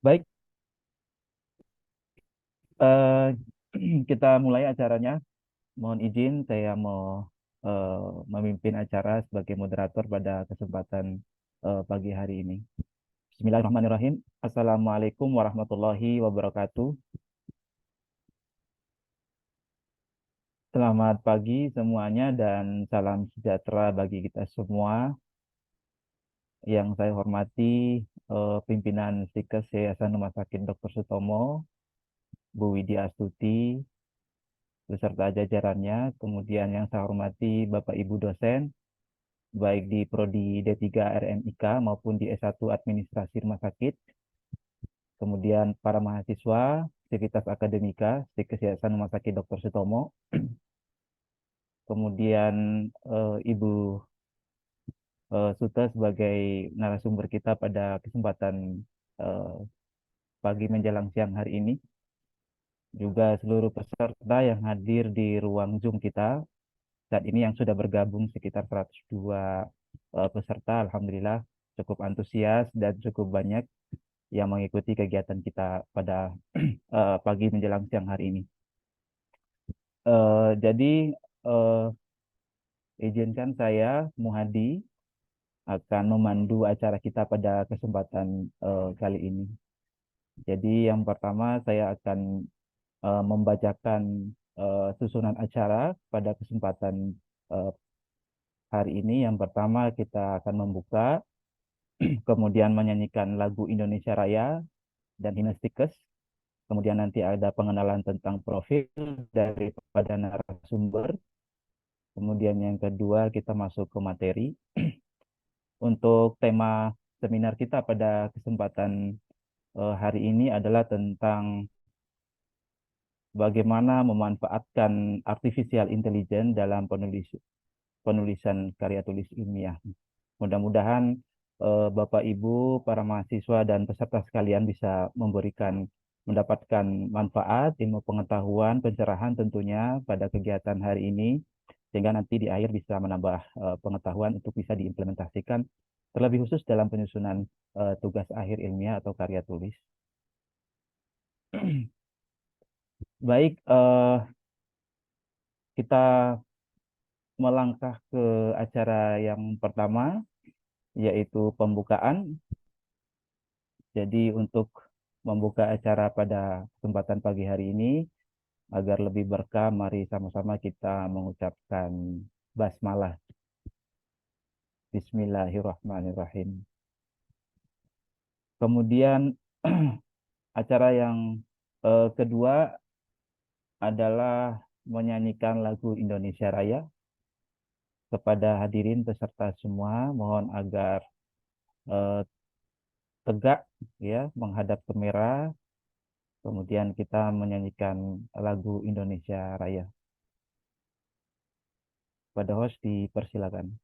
Baik, eh, kita mulai acaranya. Mohon izin, saya mau eh, memimpin acara sebagai moderator pada kesempatan pagi hari ini. Bismillahirrahmanirrahim. Assalamualaikum warahmatullahi wabarakatuh. Selamat pagi semuanya dan salam sejahtera bagi kita semua. Yang saya hormati pimpinan Stikes Yayasan Rumah Sakit Dr. Sutomo, Bu Widya Astuti, beserta jajarannya. Kemudian yang saya hormati Bapak Ibu dosen, baik di Prodi D3 RMIK maupun di S1 Administrasi Rumah Sakit. Kemudian para mahasiswa, Sivitas Akademika, di Kesehatan Rumah Sakit Dr. Sutomo. Kemudian Ibu Suta sebagai narasumber kita pada kesempatan eh, pagi menjelang siang hari ini. Juga seluruh peserta yang hadir di ruang Zoom kita saat ini yang sudah bergabung sekitar 102 peserta, alhamdulillah cukup antusias dan cukup banyak yang mengikuti kegiatan kita pada pagi menjelang siang hari ini. Jadi eh, izinkan saya Muhadi akan memandu acara kita pada kesempatan kali ini. Jadi yang pertama saya akan membacakan susunan acara pada kesempatan eh, hari ini. Yang pertama kita akan membuka, kemudian menyanyikan lagu Indonesia Raya dan Hinastikes. Kemudian nanti ada pengenalan tentang profil daripada narasumber. Kemudian yang kedua kita masuk ke materi. Untuk tema seminar kita pada kesempatan hari ini adalah tentang bagaimana memanfaatkan artificial intelligence dalam penulisan karya tulis ilmiah. Mudah-mudahan Bapak Ibu, para mahasiswa dan peserta sekalian bisa mendapatkan manfaat, ilmu pengetahuan, pencerahan tentunya pada kegiatan hari ini, sehingga nanti di akhir bisa menambah pengetahuan untuk bisa diimplementasikan, terlebih khusus dalam penyusunan tugas akhir ilmiah atau karya tulis. Baik, kita melangkah ke acara yang pertama, yaitu pembukaan. Jadi untuk membuka acara pada kesempatan pagi hari ini, agar lebih berkah, mari sama-sama kita mengucapkan basmalah. Bismillahirrahmanirrahim. Kemudian acara yang kedua adalah menyanyikan lagu Indonesia Raya. Kepada hadirin peserta semua, mohon agar eh, tegak ya menghadap kamera. Kemudian kita menyanyikan lagu Indonesia Raya. Pada host dipersilakan.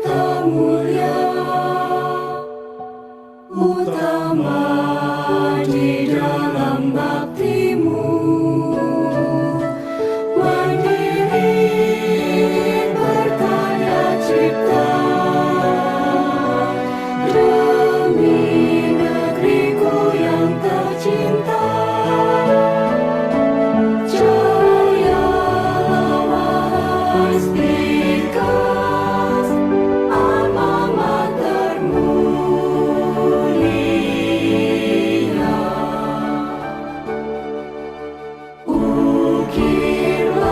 cipta mulia, utama di dalam baktimu, mandiri berkarya cipta demi negeriku yang tercinta. Jaya Swastika, alma matermu mulia. Ukirlah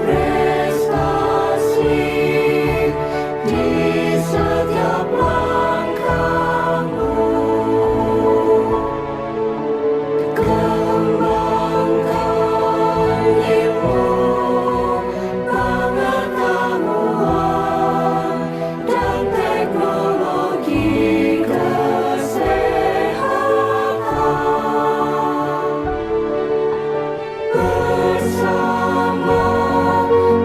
prestasi di setiap langkahmu, kembangkan ilmu, pengetahuan, dan teknologi kesehatan. Bersama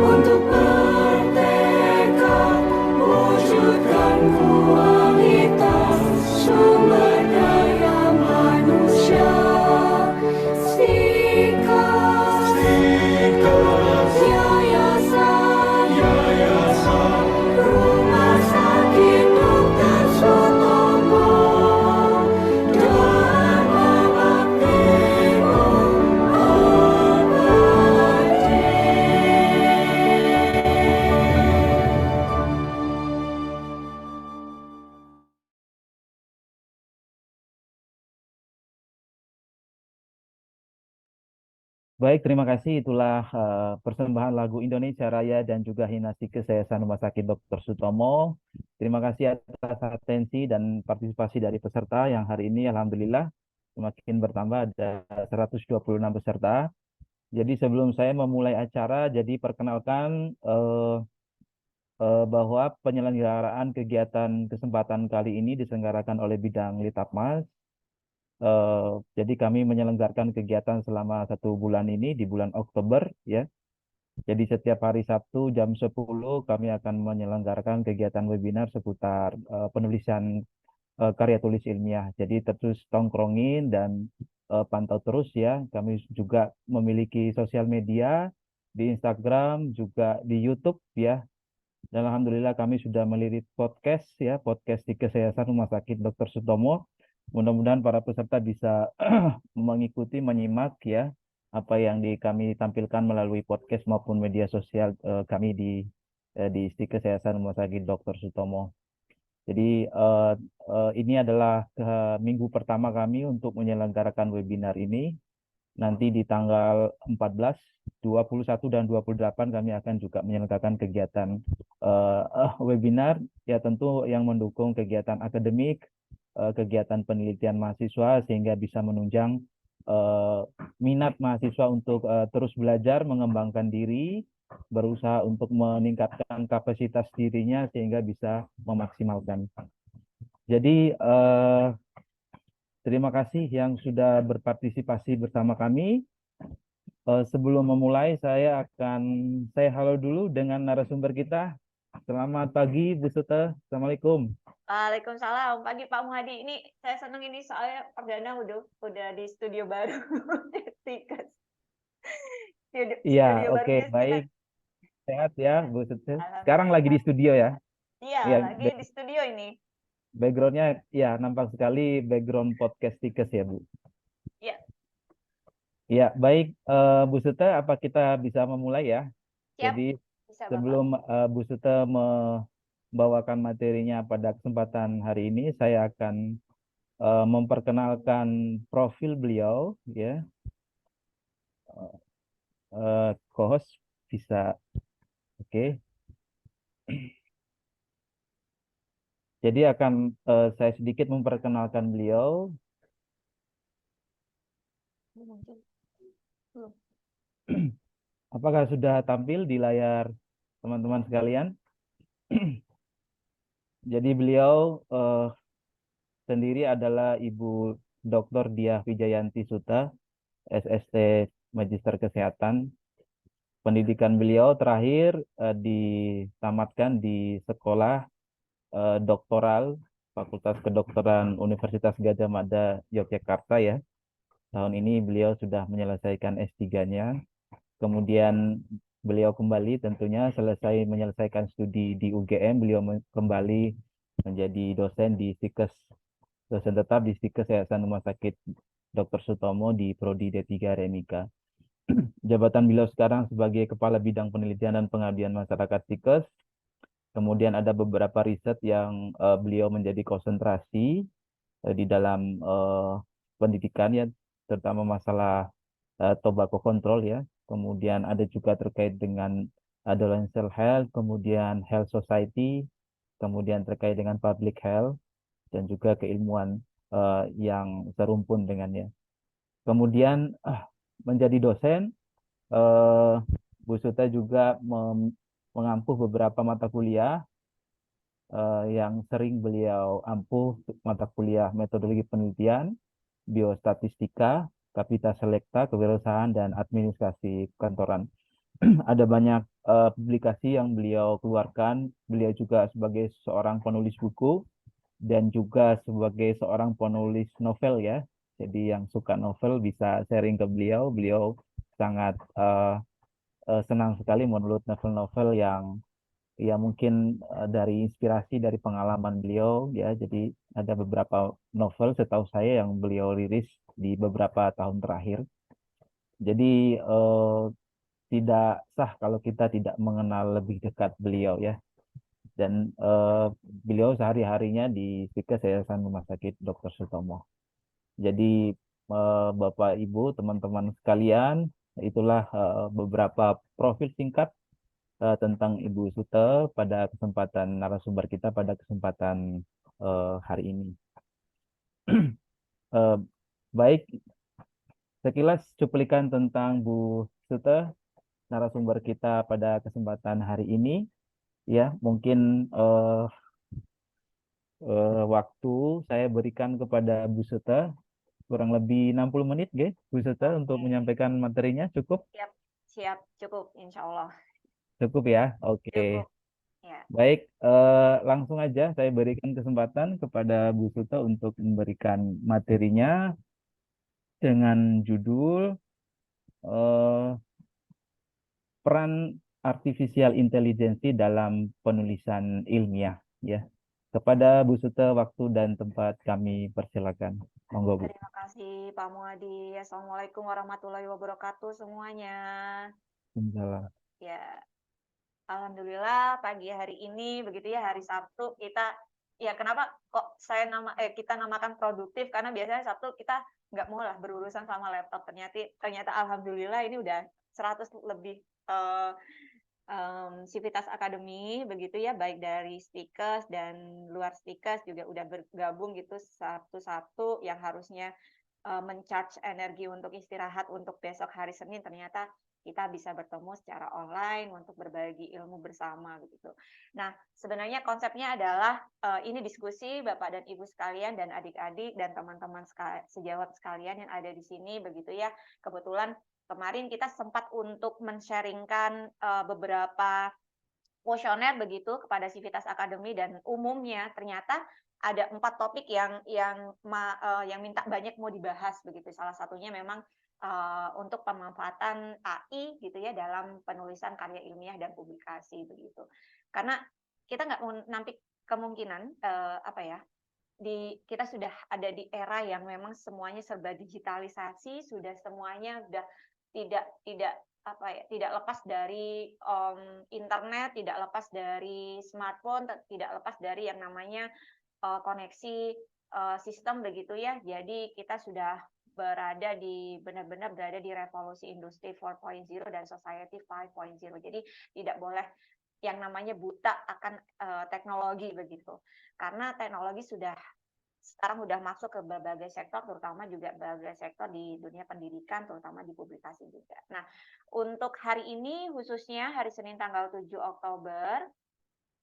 untuk bertekad wujudkan kualitas sumber daya manusia. Stika, yayasan, rumah sakit Dr. Sutomo, Dharma Baktimu abadi. Baik, terima kasih. Itulah persembahan lagu Indonesia Raya dan juga Himnastika Yayasan Rumah Sakit Dr. Sutomo. Terima kasih atas atensi dan partisipasi dari peserta yang hari ini alhamdulillah semakin bertambah, ada 126 peserta. Jadi sebelum saya memulai acara, jadi perkenalkan bahwa penyelenggaraan kegiatan kesempatan kali ini diselenggarakan oleh bidang Litapmas. Jadi kami menyelenggarakan kegiatan selama 1 bulan ini di bulan Oktober ya. Jadi setiap hari Sabtu jam 10 kami akan menyelenggarakan kegiatan webinar seputar penulisan karya tulis ilmiah. Jadi terus tongkrongin dan pantau terus ya. Kami juga memiliki sosial media di Instagram, juga di YouTube ya. Dan alhamdulillah kami sudah melirik podcast ya, podcast di Kesehatan Rumah Sakit Dr. Sutomo. Mudah-mudahan para peserta bisa mengikuti, menyimak ya apa yang kami tampilkan melalui podcast maupun media sosial kami di Kesehatan Rumah Sakit Dr. Sutomo. Jadi ini adalah minggu pertama kami untuk menyelenggarakan webinar ini. Nanti di tanggal 14, 21, dan 28 kami akan juga menyelenggarakan kegiatan webinar ya, tentu yang mendukung kegiatan akademik, kegiatan penelitian mahasiswa sehingga bisa menunjang minat mahasiswa untuk terus belajar, mengembangkan diri, berusaha untuk meningkatkan kapasitas dirinya sehingga bisa memaksimalkan. Jadi terima kasih yang sudah berpartisipasi bersama kami. Sebelum memulai, saya halo dulu dengan narasumber kita. Selamat pagi, Bu Sute. Assalamualaikum. Waalaikumsalam. Pagi Pak Muhadi. Ini saya senang ini soalnya perdana udah di studio baru Tikas. Iya, Studio oke, barunya Tikas. baik. Sehat ya, Bu Sute. Sekarang lagi di studio ya? Iya, Iya, lagi di studio ini. backgroundnya ya nampak sekali background podcast Tikes ya, Bu. Iya. Iya, baik, Bu Sute, apa kita bisa memulai ya? Siap. Jadi Bisa, sebelum Bu Sute membawakan materinya pada kesempatan hari ini, saya akan memperkenalkan profil beliau ya. Co-host bisa, oke. Jadi akan saya sedikit memperkenalkan beliau. Apakah sudah tampil di layar teman-teman sekalian? Jadi beliau sendiri adalah Ibu Dr. Diah Wijayanti Suta, SST Magister Kesehatan. pendidikan beliau terakhir ditamatkan di sekolah doktoral Fakultas Kedokteran Universitas Gadjah Mada Yogyakarta ya. Tahun ini beliau sudah menyelesaikan S3-nya. Kemudian beliau kembali tentunya selesai menyelesaikan studi di UGM, beliau kembali menjadi dosen di Stikes, dosen tetap di Stikes Yayasan Rumah Sakit Dr. Sutomo di Prodi D3 Remika. Jabatan beliau sekarang sebagai Kepala Bidang Penelitian dan Pengabdian Masyarakat Stikes. Kemudian ada beberapa riset yang beliau menjadi konsentrasi di dalam pendidikan ya, terutama masalah tobacco control ya. Kemudian ada juga terkait dengan adolescent health, kemudian health society, kemudian terkait dengan public health dan juga keilmuan yang serumpun dengannya. Kemudian menjadi dosen, Bu Suta juga mengampuh beberapa mata kuliah yang sering beliau ampuh, mata kuliah metodologi penelitian, biostatistika, kapita selekta, kewirausahaan, dan administrasi kantoran. Ada banyak publikasi yang beliau keluarkan. Beliau juga sebagai seorang penulis buku dan juga sebagai seorang penulis novel ya. Jadi yang suka novel bisa sharing ke beliau. Beliau sangat senang sekali menulis novel-novel yang ya mungkin dari inspirasi dari pengalaman beliau ya. Jadi ada beberapa novel setahu saya yang beliau rilis di beberapa tahun terakhir. Jadi tidak sah kalau kita tidak mengenal lebih dekat beliau ya. Dan beliau sehari-harinya di Stikes Yayasan Rumah Sakit Dr. Sutomo. Jadi Bapak Ibu, teman-teman sekalian, itulah beberapa profil singkat tentang Ibu Sute pada kesempatan narasumber kita pada kesempatan hari ini. Baik, sekilas cuplikan tentang Bu Sute, narasumber kita pada kesempatan hari ini. Ya, mungkin waktu saya berikan kepada Bu Sute kurang lebih 60 menit, Bu Sute, untuk menyampaikan materinya. Cukup? Siap, cukup, insya Allah. Cukup ya? Oke. Cukup. Ya. Baik, langsung aja saya berikan kesempatan kepada Bu Sute untuk memberikan materinya dengan judul peran artificial intelligence dalam penulisan ilmiah ya. Kepada Bu Sute, waktu dan tempat kami persilakan. Monggo Bu. Terima kasih Pak Muhadi. Assalamualaikum warahmatullahi wabarakatuh semuanya. Salam. Ya, alhamdulillah pagi hari ini begitu ya, hari Sabtu kita ya, kenapa kok kita namakan produktif, karena biasanya Sabtu kita nggak mau lah berurusan sama laptop. Ternyata alhamdulillah ini udah 100 lebih Sivitas Akademi begitu ya, baik dari Stikes dan luar Stikes juga udah bergabung gitu satu-satu, yang harusnya men-charge energi untuk istirahat untuk besok hari Senin, ternyata kita bisa bertemu secara online untuk berbagi ilmu bersama begitu. Nah, sebenarnya konsepnya adalah ini diskusi Bapak dan Ibu sekalian dan adik-adik dan teman-teman sejawat sekalian yang ada di sini begitu ya. Kebetulan kemarin kita sempat untuk men-sharingkan beberapa kuesioner begitu kepada Sivitas Akademi, dan umumnya ternyata ada 4 topik yang minta banyak mau dibahas begitu. Salah satunya memang untuk pemanfaatan AI gitu ya dalam penulisan karya ilmiah dan publikasi begitu. Karena kita nggak menampik kemungkinan kita sudah ada di era yang memang semuanya serba digitalisasi, sudah semuanya sudah tidak lepas dari internet, tidak lepas dari smartphone, tidak lepas dari yang namanya koneksi sistem begitu ya. Jadi kita sudah benar-benar berada di revolusi industri 4.0 dan society 5.0. Jadi tidak boleh yang namanya buta akan teknologi begitu. Karena teknologi sekarang sudah masuk ke berbagai sektor, terutama juga berbagai sektor di dunia pendidikan, terutama di publikasi juga. Nah, untuk hari ini khususnya hari Senin tanggal 7 Oktober,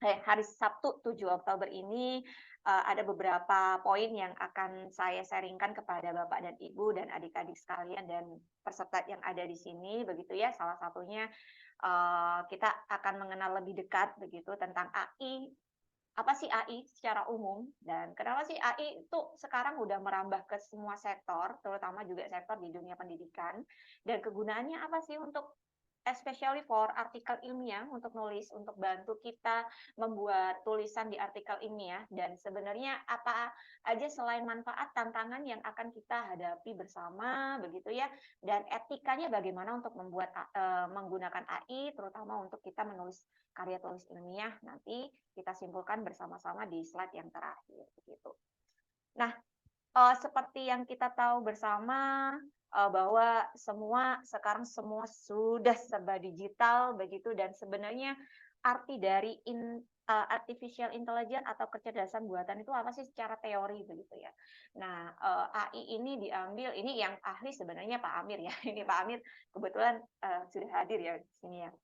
hari Sabtu 7 Oktober ini ada beberapa poin yang akan saya sharingkan kepada Bapak dan Ibu dan adik-adik sekalian dan peserta yang ada di sini begitu ya. Salah satunya kita akan mengenal lebih dekat begitu tentang AI. Apa sih AI secara umum dan kenapa sih AI itu sekarang udah merambah ke semua sektor, terutama juga sektor di dunia pendidikan, dan kegunaannya apa sih untuk especially for artikel ilmiah untuk nulis, untuk bantu kita membuat tulisan di artikel ilmiah, dan sebenarnya apa aja selain manfaat, tantangan yang akan kita hadapi bersama begitu ya, dan etikanya bagaimana untuk menggunakan AI terutama untuk kita menulis karya tulis ilmiah, nanti kita simpulkan bersama-sama di slide yang terakhir begitu. Nah, seperti yang kita tahu bersama bahwa sekarang semua sudah serba digital begitu, dan sebenarnya arti dari artificial intelligence atau kecerdasan buatan itu apa sih secara teori begitu ya. Nah, AI ini diambil, ini yang ahli sebenarnya Pak Amir ya. Ini Pak Amir kebetulan sudah hadir ya di sini ya.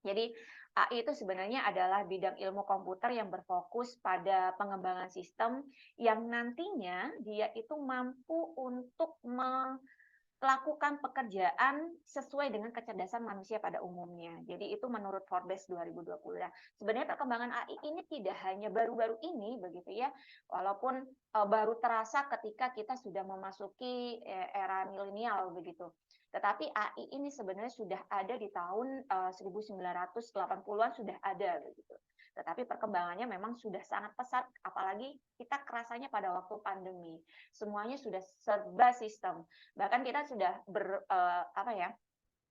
Jadi AI itu sebenarnya adalah bidang ilmu komputer yang berfokus pada pengembangan sistem yang nantinya dia itu mampu untuk melakukan pekerjaan sesuai dengan kecerdasan manusia pada umumnya. Jadi itu menurut Forbes 2020. Nah, sebenarnya perkembangan AI ini tidak hanya baru-baru ini begitu ya, walaupun baru terasa ketika kita sudah memasuki era milenial begitu. Tetapi AI ini sebenarnya sudah ada di tahun 1980-an sudah ada begitu. Tetapi perkembangannya memang sudah sangat pesat, apalagi kita kerasanya pada waktu pandemi. Semuanya sudah serba sistem. Bahkan kita sudah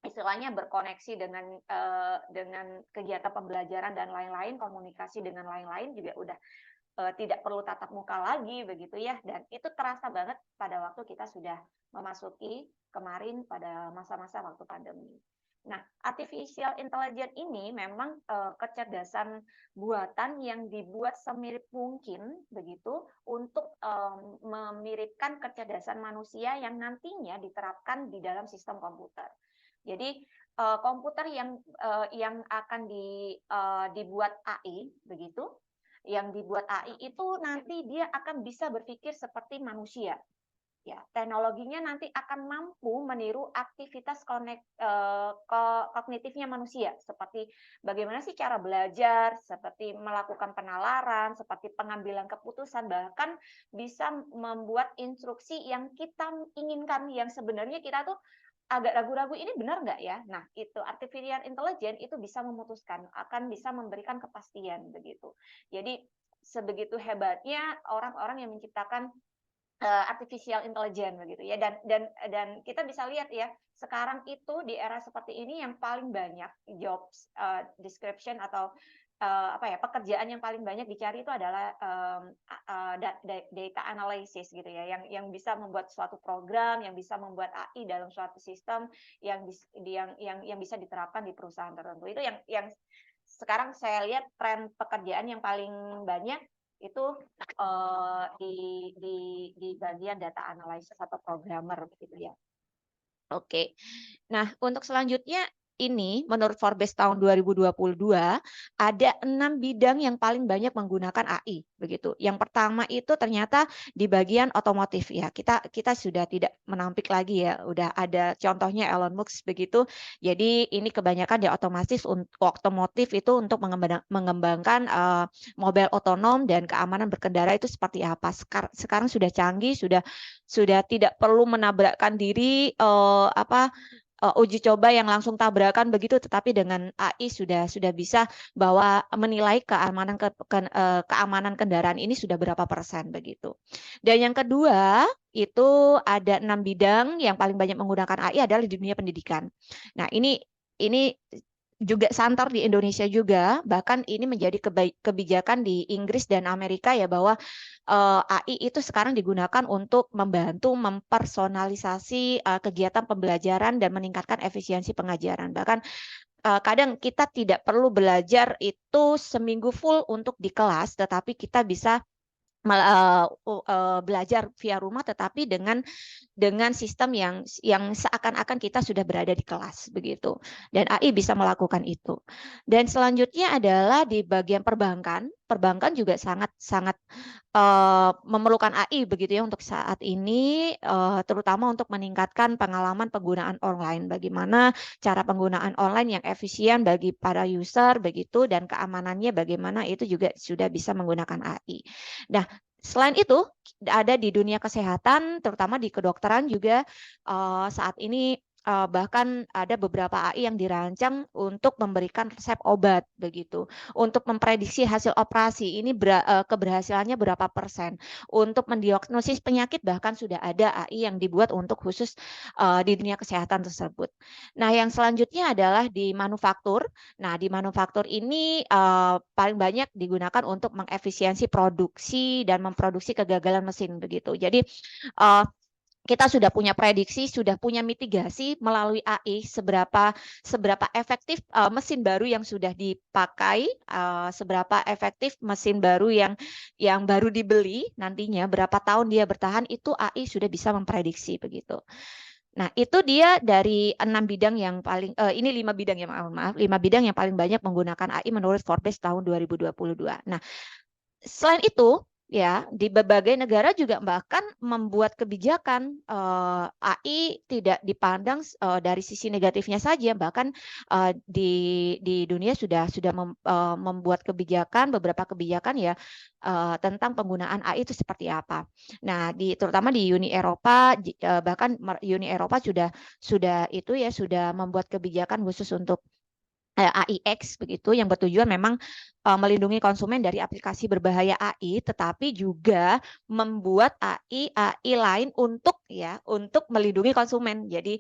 istilahnya berkoneksi dengan kegiatan pembelajaran dan lain-lain, komunikasi dengan lain-lain juga udah tidak perlu tatap muka lagi begitu ya, dan itu terasa banget pada waktu kita sudah memasuki kemarin pada masa-masa waktu pandemi. Nah, artificial intelligence ini memang kecerdasan buatan yang dibuat semirip mungkin begitu untuk memiripkan kecerdasan manusia yang nantinya diterapkan di dalam sistem komputer. Jadi komputer yang akan dibuat AI begitu, yang dibuat AI itu nanti dia akan bisa berpikir seperti manusia. Ya, teknologinya nanti akan mampu meniru aktivitas kognitifnya manusia, seperti bagaimana sih cara belajar, seperti melakukan penalaran, seperti pengambilan keputusan, bahkan bisa membuat instruksi yang kita inginkan, yang sebenarnya kita tuh agak ragu-ragu ini benar nggak ya? Nah, itu artificial intelligence itu bisa memutuskan, akan bisa memberikan kepastian begitu. Jadi sebegitu hebatnya orang-orang yang menciptakan artificial intelligence begitu ya, dan kita bisa lihat ya, sekarang itu di era seperti ini yang paling banyak jobs description atau pekerjaan yang paling banyak dicari itu adalah data analysis gitu ya, yang bisa membuat suatu program, yang bisa membuat AI dalam suatu sistem yang bisa diterapkan di perusahaan tertentu. Itu yang sekarang saya lihat tren pekerjaan yang paling banyak itu di bagian data analysis atau programmer begitu ya. Oke. Nah, untuk selanjutnya ini menurut Forbes tahun 2022 ada 6 bidang yang paling banyak menggunakan AI begitu. Yang pertama itu ternyata di bagian otomotif ya. Kita sudah tidak menampik lagi ya. Udah ada contohnya Elon Musk begitu. Jadi ini kebanyakan di otomotif itu untuk mengembangkan mobil otonom dan keamanan berkendara itu seperti apa. Sekarang sudah canggih, sudah tidak perlu menabrakkan diri uji coba yang langsung tabrakan begitu, tetapi dengan AI sudah bisa bahwa menilai keamanan kendaraan ini sudah berapa persen begitu. Dan yang kedua itu ada 6 bidang yang paling banyak menggunakan AI adalah di dunia pendidikan. Nah, ini juga santer di Indonesia juga, bahkan ini menjadi kebijakan di Inggris dan Amerika ya, bahwa AI itu sekarang digunakan untuk membantu mempersonalisasi kegiatan pembelajaran dan meningkatkan efisiensi pengajaran. Bahkan kadang kita tidak perlu belajar itu seminggu full untuk di kelas, tetapi kita bisa belajar via rumah, tetapi dengan sistem yang seakan-akan kita sudah berada di kelas begitu, dan AI bisa melakukan itu. Dan selanjutnya adalah di bagian perbankan. perbankan juga sangat memerlukan AI begitu ya untuk saat ini, terutama untuk meningkatkan pengalaman penggunaan online. Bagaimana cara penggunaan online yang efisien bagi para user begitu, dan keamanannya bagaimana, itu juga sudah bisa menggunakan AI. Nah, selain itu ada di dunia kesehatan, terutama di kedokteran juga saat ini bahkan ada beberapa AI yang dirancang untuk memberikan resep obat begitu, untuk memprediksi hasil operasi ini keberhasilannya berapa persen, untuk mendiagnosis penyakit bahkan sudah ada AI yang dibuat untuk khusus di dunia kesehatan tersebut. Nah, yang selanjutnya adalah di manufaktur. Nah, di manufaktur ini paling banyak digunakan untuk mengefisiensi produksi dan memproduksi kegagalan mesin begitu. Jadi kita sudah punya prediksi, sudah punya mitigasi melalui AI seberapa efektif mesin baru yang sudah dipakai, seberapa efektif mesin baru yang baru dibeli nantinya, berapa tahun dia bertahan, itu AI sudah bisa memprediksi begitu. Nah, itu dia dari 6 bidang yang paling ini 5 bidang ya, maaf 5 bidang yang paling banyak menggunakan AI menurut Forbes tahun 2022. Nah, selain itu ya, di berbagai negara juga bahkan membuat kebijakan AI tidak dipandang dari sisi negatifnya saja, bahkan di dunia sudah membuat kebijakan, beberapa kebijakan ya tentang penggunaan AI itu seperti apa. Nah, terutama di Uni Eropa, bahkan Uni Eropa sudah membuat kebijakan khusus untuk AIX begitu, yang bertujuan memang melindungi konsumen dari aplikasi berbahaya AI, tetapi juga membuat AI lain untuk melindungi konsumen. Jadi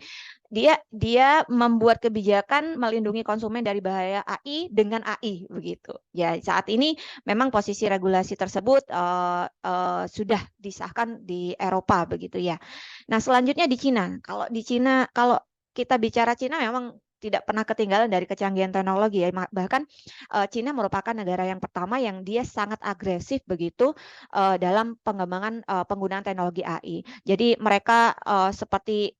dia membuat kebijakan melindungi konsumen dari bahaya AI dengan AI begitu. Ya, saat ini memang posisi regulasi tersebut sudah disahkan di Eropa begitu ya. Nah, selanjutnya di Cina. Kalau kita bicara Cina memang tidak pernah ketinggalan dari kecanggihan teknologi ya. Bahkan Cina merupakan negara yang pertama yang dia sangat agresif begitu dalam pengembangan penggunaan teknologi AI. Jadi mereka seperti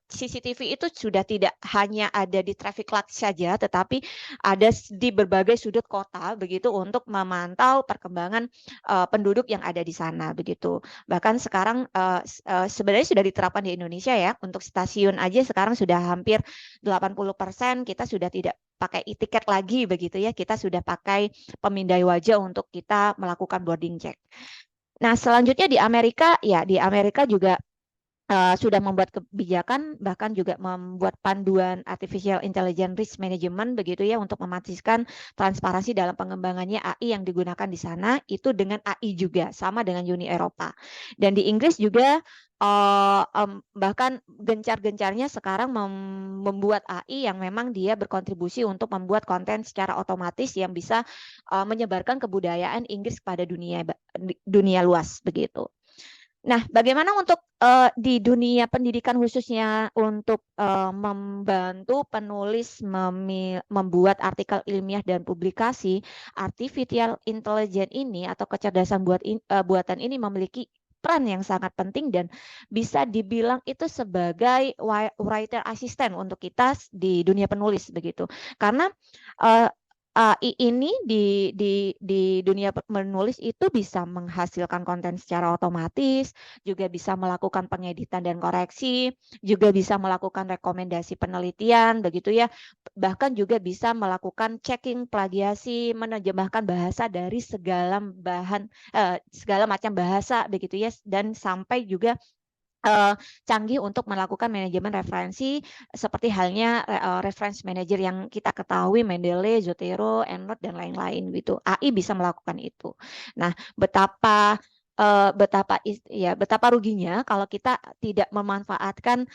CCTV itu sudah tidak hanya ada di traffic light saja, tetapi ada di berbagai sudut kota begitu untuk memantau perkembangan penduduk yang ada di sana begitu. Bahkan sekarang sebenarnya sudah diterapkan di Indonesia ya, untuk stasiun aja sekarang sudah hampir 80% kita sudah tidak pakai e-tiket lagi begitu ya, kita sudah pakai pemindai wajah untuk kita melakukan boarding check. Nah, selanjutnya di Amerika juga sudah membuat kebijakan, bahkan juga membuat panduan artificial intelligence risk management begitu ya, untuk memastikan transparansi dalam pengembangannya AI yang digunakan di sana itu dengan AI juga sama dengan Uni Eropa. Dan di Inggris juga bahkan gencar-gencarnya sekarang membuat AI yang memang dia berkontribusi untuk membuat konten secara otomatis yang bisa menyebarkan kebudayaan Inggris kepada dunia luas begitu. Nah, bagaimana untuk di dunia pendidikan khususnya untuk membantu penulis membuat artikel ilmiah dan publikasi, artificial intelligence ini atau kecerdasan buatan ini memiliki peran yang sangat penting dan bisa dibilang itu sebagai writer assistant untuk kita di dunia penulis begitu. Karena AI ini di dunia menulis itu bisa menghasilkan konten secara otomatis, juga bisa melakukan pengeditan dan koreksi, juga bisa melakukan rekomendasi penelitian begitu ya. Bahkan juga bisa melakukan checking plagiasi, menerjemahkan bahasa dari segala macam bahasa begitu ya, dan sampai juga canggih untuk melakukan manajemen referensi seperti halnya reference manager yang kita ketahui, Mendeley, Zotero, EndNote dan lain-lain gitu. AI bisa melakukan itu. Nah, betapa ruginya kalau kita tidak memanfaatkan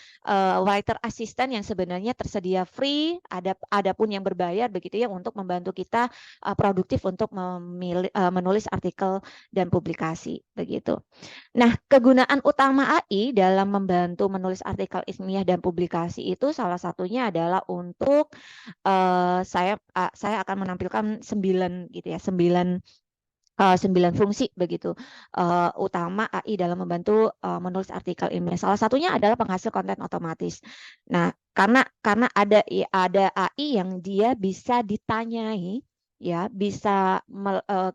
writer assistant yang sebenarnya tersedia free, ada pun yang berbayar begitu ya, untuk membantu kita produktif untuk menulis artikel dan publikasi begitu. Nah, kegunaan utama AI dalam membantu menulis artikel ilmiah dan publikasi itu salah satunya adalah untuk saya akan menampilkan 9 gitu ya, 9 fungsi begitu utama AI dalam membantu menulis artikel ilmiah. Salah satunya adalah penghasil konten otomatis. Nah, karena ada AI yang dia bisa ditanyai ya bisa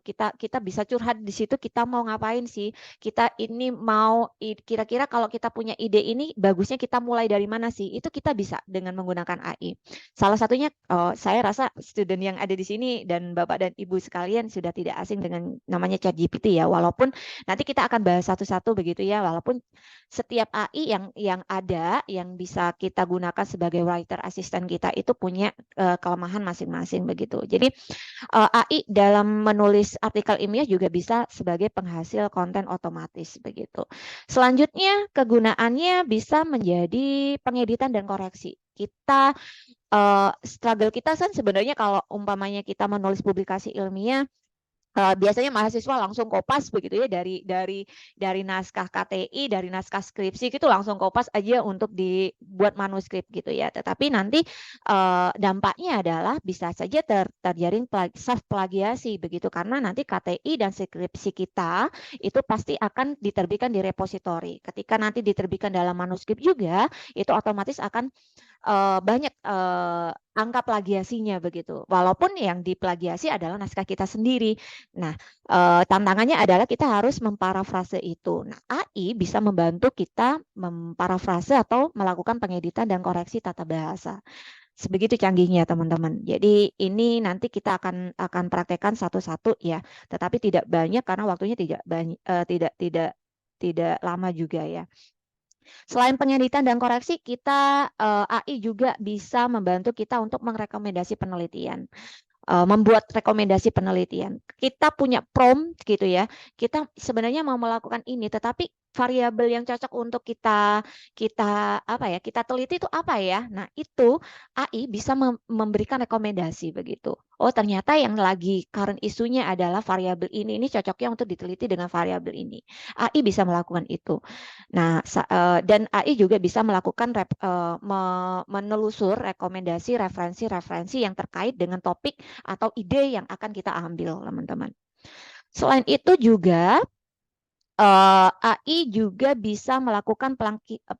kita bisa curhat di situ, kita mau ngapain sih, kita ini mau kira-kira kalau kita punya ide ini bagusnya kita mulai dari mana sih, itu kita bisa dengan menggunakan AI. Salah satunya saya rasa student yang ada di sini dan Bapak dan Ibu sekalian sudah tidak asing dengan namanya ChatGPT ya, walaupun nanti kita akan bahas satu-satu begitu ya, walaupun setiap AI yang ada yang bisa kita gunakan sebagai writer assistant kita itu punya kelemahan masing-masing begitu. Jadi AI dalam menulis artikel ilmiah juga bisa sebagai penghasil konten otomatis begitu. Selanjutnya kegunaannya bisa menjadi pengeditan dan koreksi. Kita struggle kita kan sebenarnya kalau umpamanya kita menulis publikasi ilmiah, biasanya mahasiswa langsung kopas begitu ya dari naskah KTI, dari naskah skripsi gitu langsung kopas aja untuk dibuat manuskrip gitu ya. Tetapi nanti dampaknya adalah bisa saja terjadi self plagiasi begitu, karena nanti KTI dan skripsi kita itu pasti akan diterbitkan di repositori. Ketika nanti diterbitkan dalam manuskrip juga, itu otomatis akan banyak angka plagiasinya begitu. Walaupun yang diplagiasi adalah naskah kita sendiri. Nah, tantangannya adalah kita harus memparafrase itu. Nah, AI bisa membantu kita memparafrase atau melakukan pengeditan dan koreksi tata bahasa. Sebegitu canggihnya teman-teman. Jadi ini nanti kita akan praktekkan satu-satu ya. Tetapi tidak banyak karena waktunya tidak lama juga ya. Selain pengeditan dan koreksi, kita AI juga bisa membantu kita untuk merekomendasi penelitian. Membuat rekomendasi penelitian. Kita punya prompt gitu ya. Kita sebenarnya mau melakukan ini, tetapi variabel yang cocok untuk kita teliti itu apa ya? Nah, itu AI bisa memberikan rekomendasi begitu. Oh, ternyata yang lagi current isunya adalah variabel ini cocoknya untuk diteliti dengan variabel ini. AI bisa melakukan itu. Nah, dan AI juga bisa melakukan menelusur rekomendasi referensi-referensi yang terkait dengan topik atau ide yang akan kita ambil, teman-teman. Selain itu juga AI juga bisa melakukan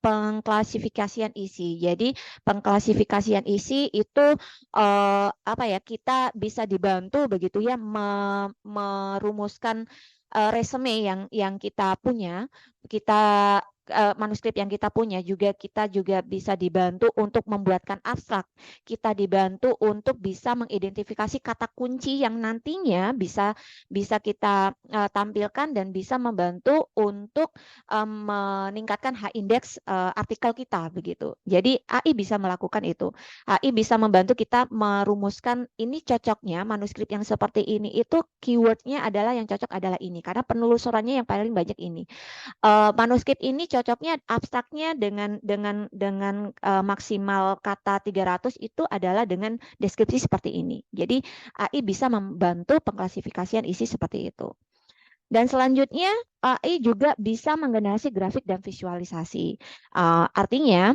pengklasifikasian isi. Jadi pengklasifikasian isi itu kita bisa dibantu begitu ya merumuskan resume yang kita punya, manuskrip yang kita punya kita juga bisa dibantu untuk membuatkan abstrak. Kita dibantu untuk bisa mengidentifikasi kata kunci yang nantinya bisa kita tampilkan dan bisa membantu untuk meningkatkan H-index artikel kita begitu. Jadi AI bisa melakukan itu. AI bisa membantu kita merumuskan ini cocoknya manuskrip yang seperti ini itu keywordnya adalah yang cocok adalah ini karena penelusurannya yang paling banyak ini. Manuskrip ini cocoknya abstraknya dengan maksimal kata 300 itu adalah dengan deskripsi seperti ini. Jadi AI bisa membantu pengklasifikasian isi seperti itu. Dan selanjutnya AI juga bisa menggenerasi grafik dan visualisasi. Artinya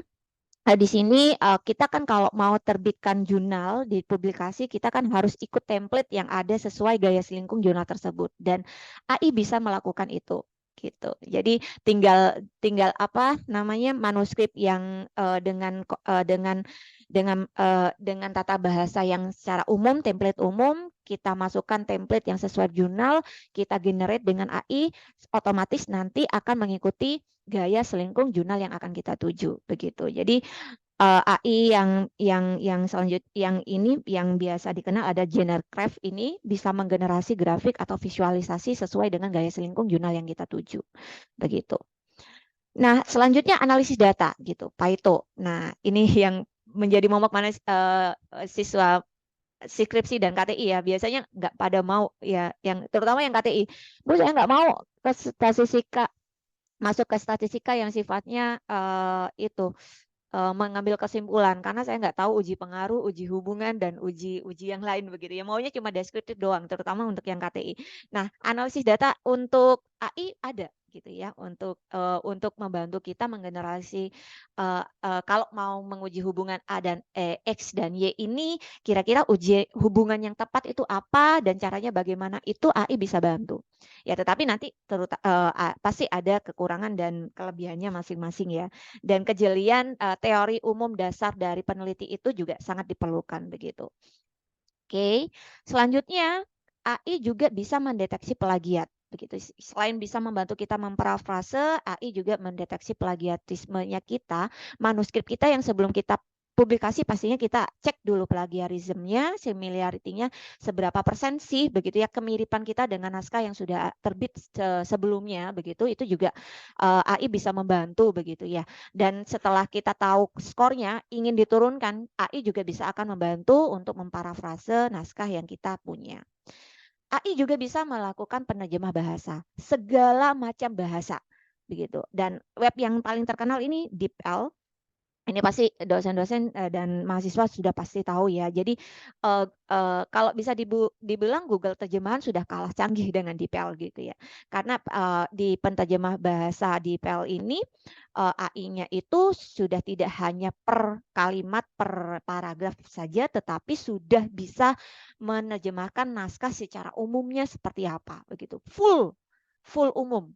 di sini kita kan kalau mau terbitkan jurnal di publikasi kita kan harus ikut template yang ada sesuai gaya selingkung jurnal tersebut dan AI bisa melakukan itu gitu. Jadi tinggal manuskrip yang dengan tata bahasa yang secara umum, template umum, kita masukkan template yang sesuai jurnal, kita generate dengan AI, otomatis nanti akan mengikuti gaya selingkung jurnal yang akan kita tuju begitu. Jadi AI yang selanjutnya yang biasa dikenal ada Genercraft ini bisa menggenerasi grafik atau visualisasi sesuai dengan gaya selingkung jurnal yang kita tuju begitu. Nah, selanjutnya analisis data gitu, Paito. Nah, ini yang menjadi momok mana siswa skripsi dan KTI ya, biasanya nggak pada mau ya, yang terutama yang KTI. Bu, saya nggak mau ke statistika, masuk ke statistika yang sifatnya mengambil kesimpulan karena saya nggak tahu uji pengaruh, uji hubungan dan uji yang lain begitu ya, maunya cuma deskriptif doang terutama untuk yang KTI. Nah, analisis data untuk AI ada gitu ya untuk membantu kita menggenerasi kalau mau menguji hubungan A dan X dan Y ini kira-kira uji hubungan yang tepat itu apa dan caranya bagaimana, itu AI bisa bantu ya, tetapi nanti pasti ada kekurangan dan kelebihannya masing-masing ya, dan kejelian teori umum dasar dari peneliti itu juga sangat diperlukan begitu. Oke, selanjutnya AI juga bisa mendeteksi plagiat. Begitu. Selain bisa membantu kita memparafrase, AI juga mendeteksi plagiatismenya kita, manuskrip kita yang sebelum kita publikasi pastinya kita cek dulu plagiarismenya, similarity-nya seberapa persen sih, begitu ya, kemiripan kita dengan naskah yang sudah terbit sebelumnya, begitu. Itu juga AI bisa membantu, begitu ya. Dan setelah kita tahu skornya, ingin diturunkan, AI juga bisa akan membantu untuk memparafrase naskah yang kita punya. AI juga bisa melakukan penerjemah bahasa, segala macam bahasa, begitu. Dan web yang paling terkenal ini DeepL. Ini pasti dosen-dosen dan mahasiswa sudah pasti tahu ya. Jadi kalau bisa dibilang Google terjemahan sudah kalah canggih dengan DeepL gitu ya. Karena di penterjemah bahasa DeepL ini AI-nya itu sudah tidak hanya per kalimat, per paragraf saja, tetapi sudah bisa menerjemahkan naskah secara umumnya seperti apa begitu. Full umum,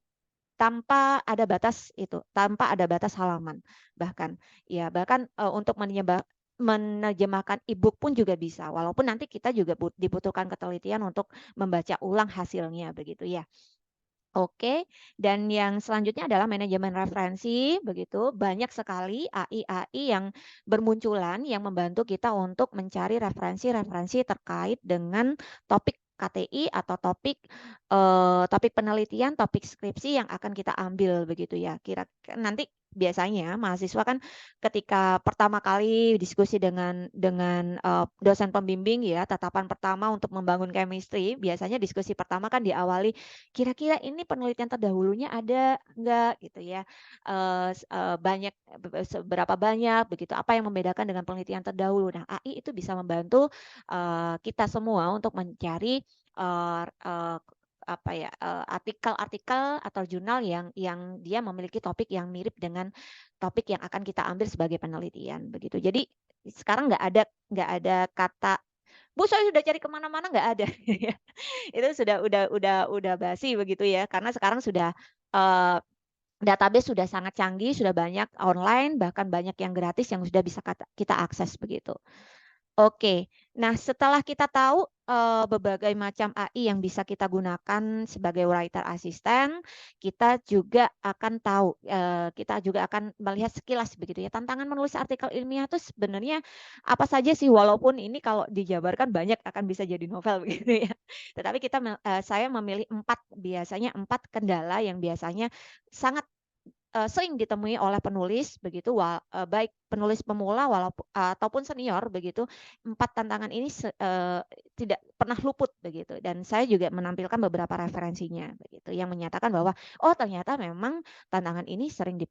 tanpa ada batas itu, tanpa ada batas halaman bahkan. Ya, bahkan untuk menerjemahkan e-book pun juga bisa. Walaupun nanti kita juga dibutuhkan ketelitian untuk membaca ulang hasilnya begitu ya. Oke, dan yang selanjutnya adalah manajemen referensi, begitu. Banyak sekali AI-AI yang bermunculan yang membantu kita untuk mencari referensi-referensi terkait dengan topik KTI atau topik penelitian, topik skripsi yang akan kita ambil begitu ya. Kira nanti biasanya mahasiswa kan ketika pertama kali diskusi dengan dosen pembimbing ya, tatapan pertama untuk membangun chemistry, biasanya diskusi pertama kan diawali kira-kira ini penelitian terdahulunya ada enggak gitu ya, banyak, seberapa banyak begitu, apa yang membedakan dengan penelitian terdahulu. Nah, AI itu bisa membantu kita semua untuk mencari apa ya, artikel-artikel atau jurnal yang dia memiliki topik yang mirip dengan topik yang akan kita ambil sebagai penelitian begitu. Jadi sekarang nggak ada kata, Bu saya sudah cari kemana-mana nggak ada. Itu sudah udah basi begitu ya, karena sekarang sudah database sudah sangat canggih, sudah banyak online, bahkan banyak yang gratis yang sudah bisa kita akses begitu. Oke, nah setelah kita tahu berbagai macam AI yang bisa kita gunakan sebagai writer assistant, kita juga akan tahu, kita juga akan melihat sekilas begitu ya, tantangan menulis artikel ilmiah itu sebenarnya apa saja sih, walaupun ini kalau dijabarkan banyak akan bisa jadi novel begitu ya. Tetapi saya memilih biasanya 4 kendala yang biasanya sangat sering ditemui oleh penulis begitu, baik penulis pemula ataupun senior begitu. 4 tantangan ini tidak pernah luput begitu, dan saya juga menampilkan beberapa referensinya begitu yang menyatakan bahwa oh ternyata memang tantangan ini sering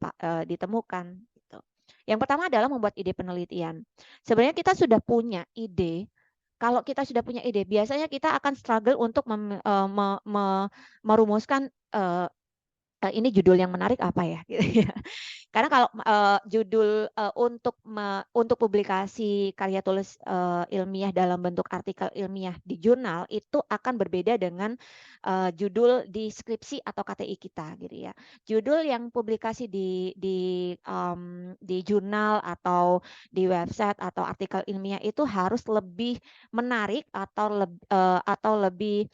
ditemukan gitu. Yang pertama adalah membuat ide penelitian. Sebenarnya kita sudah punya ide. Kalau kita sudah punya ide, biasanya kita akan struggle untuk merumuskan ini judul yang menarik apa ya gitu ya. Karena kalau judul untuk publikasi karya tulis ilmiah dalam bentuk artikel ilmiah di jurnal itu akan berbeda dengan judul di skripsi atau KTI kita gitu ya. Judul yang publikasi di jurnal atau di website atau artikel ilmiah itu harus lebih menarik atau lebih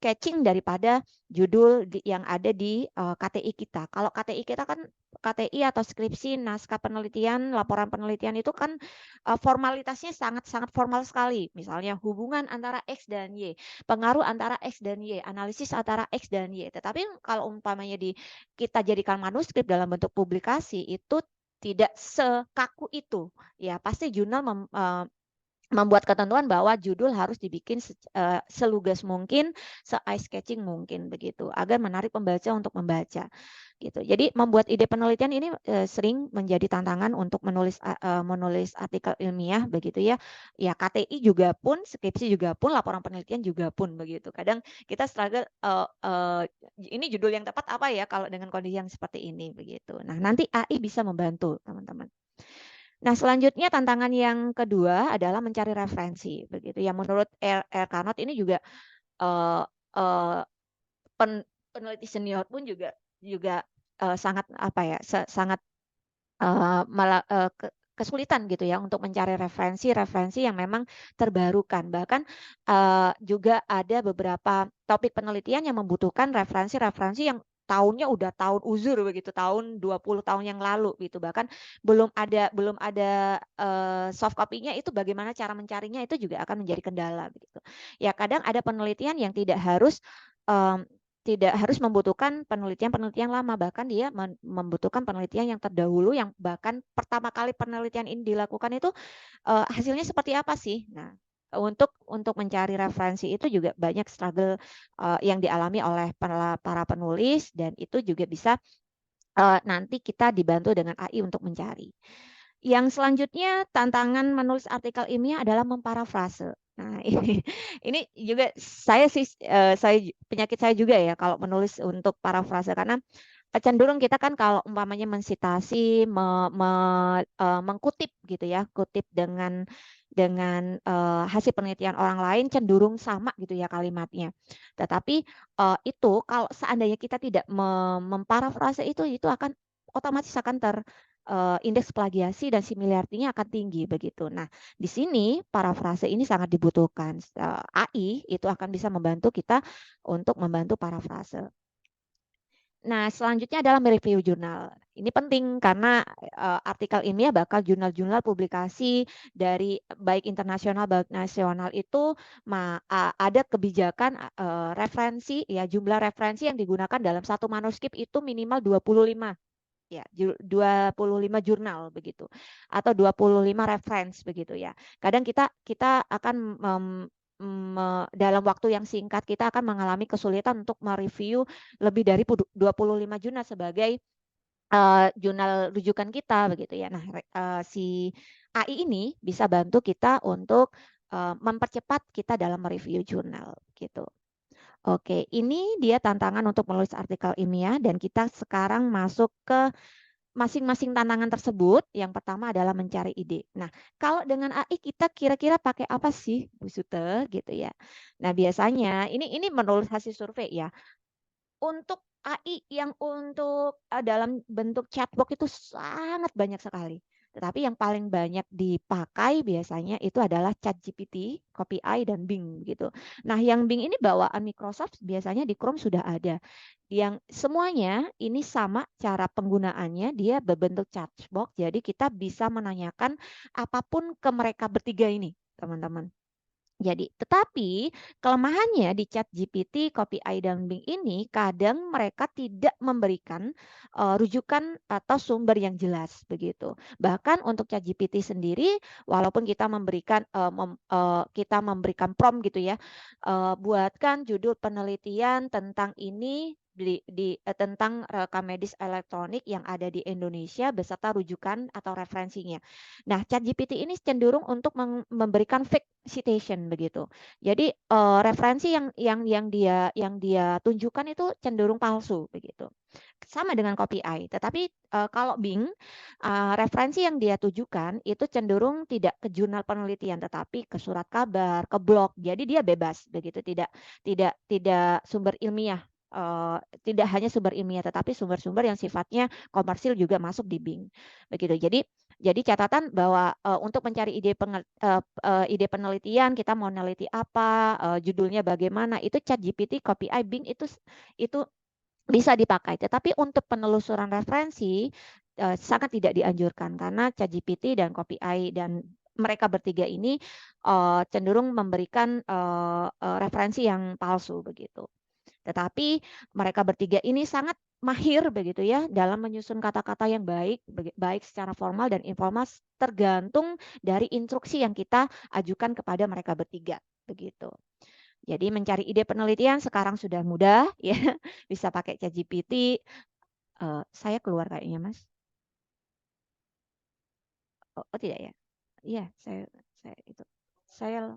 catching daripada judul yang ada di KTI kita. Kalau KTI kita kan, KTI atau skripsi, naskah penelitian, laporan penelitian itu kan formalitasnya sangat-sangat formal sekali. Misalnya hubungan antara X dan Y, pengaruh antara X dan Y, analisis antara X dan Y. Tetapi kalau umpamanya kita jadikan manuskrip dalam bentuk publikasi itu tidak sekaku itu. Ya, pasti jurnal membuat ketentuan bahwa judul harus dibikin selugas mungkin, se-eye catching mungkin begitu, agar menarik pembaca untuk membaca gitu. Jadi membuat ide penelitian ini sering menjadi tantangan untuk menulis artikel ilmiah begitu ya. Ya KTI juga pun, skripsi juga pun, laporan penelitian juga pun begitu. Kadang kita struggle ini judul yang tepat apa ya kalau dengan kondisi yang seperti ini begitu. Nah, nanti AI bisa membantu teman-teman. Nah, selanjutnya tantangan yang kedua adalah mencari referensi begitu. Yang menurut Carnot ini juga peneliti senior pun juga sangat apa ya, sangat kesulitan gitu ya untuk mencari referensi yang memang terbarukan. Bahkan juga ada beberapa topik penelitian yang membutuhkan referensi-referensi yang tahunnya udah tahun uzur begitu, tahun 20 tahun yang lalu gitu. Bahkan belum ada soft copy-nya, itu bagaimana cara mencarinya itu juga akan menjadi kendala begitu. Ya kadang ada penelitian yang tidak harus membutuhkan penelitian lama, bahkan dia membutuhkan penelitian yang terdahulu, yang bahkan pertama kali penelitian ini dilakukan itu hasilnya seperti apa sih. Nah, untuk mencari referensi itu juga banyak struggle yang dialami oleh para penulis, dan itu juga bisa nanti kita dibantu dengan AI untuk mencari. Yang selanjutnya, tantangan menulis artikel ilmiah adalah memparafrase. Nah, ini juga saya penyakit saya juga ya kalau menulis untuk parafrase, karena cenderung kita kan kalau umpamanya mensitasi, mengkutip gitu ya, kutip dengan hasil penelitian orang lain cenderung sama gitu ya kalimatnya. Tetapi itu kalau seandainya kita tidak memparafrase itu akan otomatis akan indeks plagiasi dan similarity-nya akan tinggi begitu. Nah, di sini parafrase ini sangat dibutuhkan. AI itu akan bisa membantu kita untuk membantu parafrase. Nah, selanjutnya adalah mereview jurnal. Ini penting karena artikel ilmiah bakal jurnal-jurnal publikasi dari baik internasional baik nasional itu ada kebijakan referensi ya, jumlah referensi yang digunakan dalam satu manuskrip itu minimal 25 ya, 25 jurnal begitu, atau 25 reference begitu ya. Kadang kita akan dalam waktu yang singkat kita akan mengalami kesulitan untuk mereview lebih dari 25 jurnal sebagai jurnal rujukan kita begitu ya. Nah, si AI ini bisa bantu kita untuk mempercepat kita dalam mereview jurnal gitu. Oke, ini dia tantangan untuk menulis artikel ilmiah, dan kita sekarang masuk ke masing-masing tantangan tersebut. Yang pertama adalah mencari ide. Nah, kalau dengan AI kita kira-kira pakai apa sih, Bu Sute gitu ya. Nah, biasanya ini menurut hasil survei ya. Untuk AI yang untuk dalam bentuk chatbot itu sangat banyak sekali. Tetapi yang paling banyak dipakai biasanya itu adalah ChatGPT, CopyEye, dan Bing gitu. Nah, yang Bing ini bawaan Microsoft biasanya di Chrome sudah ada. Yang semuanya ini sama cara penggunaannya, dia berbentuk chatbot. Jadi kita bisa menanyakan apapun ke mereka bertiga ini, teman-teman. Jadi, tetapi kelemahannya di ChatGPT, CopyEye, dan Bing ini kadang mereka tidak memberikan rujukan atau sumber yang jelas begitu. Bahkan untuk ChatGPT sendiri, walaupun kita memberikan prompt gitu ya, buatkan judul penelitian tentang ini tentang rekam medis elektronik yang ada di Indonesia beserta rujukan atau referensinya. Nah, ChatGPT ini cenderung untuk memberikan fake citation begitu. Jadi referensi yang dia tunjukkan itu cenderung palsu begitu. Sama dengan CopyEye, tetapi kalau Bing referensi yang dia tujukan itu cenderung tidak ke jurnal penelitian tetapi ke surat kabar, ke blog. Jadi dia bebas begitu, tidak sumber ilmiah. Tidak hanya sumber ilmiah tetapi sumber-sumber yang sifatnya komersil juga masuk di Bing begitu. Jadi catatan bahwa untuk mencari ide penelitian, kita mau meneliti apa, judulnya bagaimana, itu ChatGPT, CopyEye, Bing itu bisa dipakai. Tetapi untuk penelusuran referensi sangat tidak dianjurkan karena ChatGPT dan CopyEye dan mereka bertiga ini cenderung memberikan referensi yang palsu begitu. Tetapi mereka bertiga ini sangat mahir begitu ya dalam menyusun kata-kata yang baik secara formal dan informal, tergantung dari instruksi yang kita ajukan kepada mereka bertiga begitu. Jadi mencari ide penelitian sekarang sudah mudah ya, bisa pakai ChatGPT. Saya keluar kayaknya, Mas. Oh tidak ya? Iya, saya itu. Saya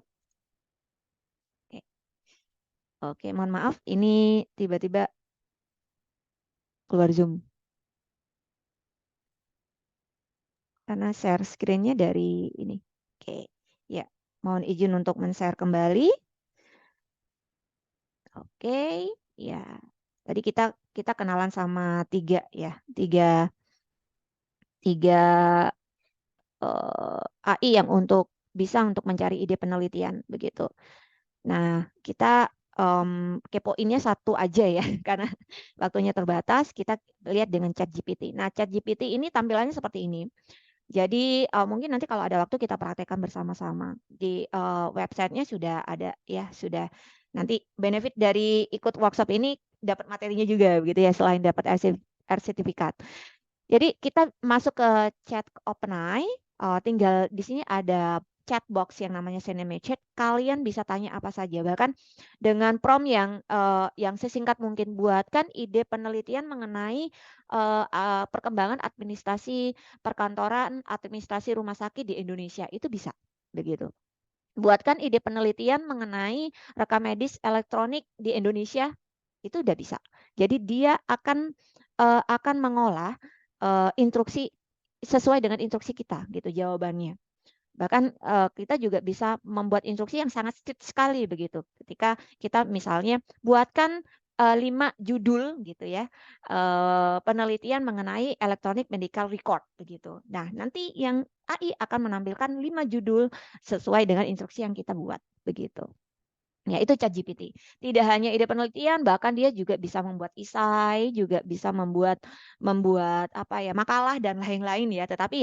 Oke, mohon maaf ini tiba-tiba keluar Zoom. Karena share screen-nya dari ini. Oke, ya. Mohon izin untuk men-share kembali. Oke, ya. Tadi kita kenalan sama tiga AI yang bisa untuk mencari ide penelitian begitu. Nah, kita kepoinnya satu aja ya, karena waktunya terbatas. Kita lihat dengan ChatGPT. Nah, ChatGPT ini tampilannya seperti ini. Jadi mungkin nanti kalau ada waktu kita praktekkan bersama-sama. Di websitenya sudah ada ya, sudah. Nanti benefit dari ikut workshop ini dapat materinya juga begitu ya, selain dapat sertifikat. Jadi kita masuk ke chat OpenAI, tinggal di sini ada chat box yang namanya Chat. Kalian bisa tanya apa saja, bahkan dengan prompt yang sesingkat mungkin, buatkan ide penelitian mengenai perkembangan administrasi perkantoran, administrasi rumah sakit di Indonesia, itu bisa begitu. Buatkan ide penelitian mengenai rekam medis elektronik di Indonesia, itu udah bisa. Jadi dia akan mengolah instruksi sesuai dengan instruksi kita gitu jawabannya. Bahkan kita juga bisa membuat instruksi yang sangat strict sekali begitu. Ketika kita misalnya buatkan 5 judul gitu ya, penelitian mengenai electronic medical record begitu. Nah, nanti yang AI akan menampilkan 5 judul sesuai dengan instruksi yang kita buat begitu. Ya, itu ChatGPT. Tidak hanya ide penelitian, bahkan dia juga bisa membuat esai, juga bisa membuat apa ya, makalah dan lain-lain ya. Tetapi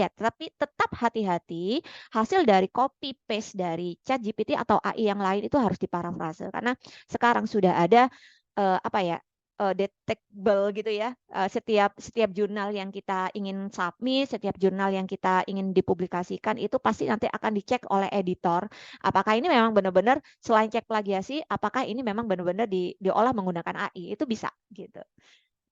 tetap hati-hati, hasil dari copy paste dari ChatGPT atau AI yang lain itu harus diparafrase, karena sekarang sudah ada apa ya, detectable gitu ya. Setiap jurnal yang kita ingin submit, setiap jurnal yang kita ingin dipublikasikan itu pasti nanti akan dicek oleh editor. Apakah ini memang benar-benar, selain cek plagiasi, apakah ini memang benar-benar diolah menggunakan AI? Itu bisa gitu.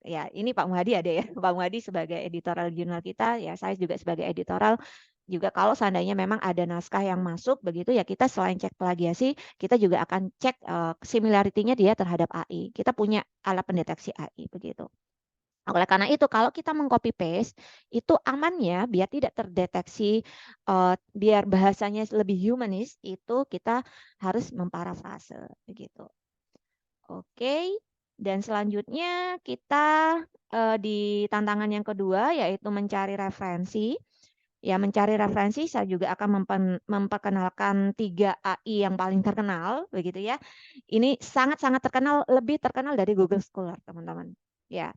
Ya, ini Pak Muhadi ada ya. Pak Muhadi sebagai editorial jurnal kita, ya saya juga sebagai editorial. Juga kalau seandainya memang ada naskah yang masuk begitu ya, kita selain cek plagiasi, kita juga akan cek similarity-nya dia terhadap AI. Kita punya alat pendeteksi AI begitu. Oleh karena itu, kalau kita mengcopy paste, itu amannya biar tidak terdeteksi, biar bahasanya lebih humanis, itu kita harus memparafrase begitu. Oke, dan selanjutnya kita di tantangan yang kedua, yaitu mencari referensi. Ya, mencari referensi, saya juga akan memperkenalkan 3 AI yang paling terkenal begitu ya. Ini sangat-sangat terkenal, lebih terkenal dari Google Scholar, teman-teman. Ya.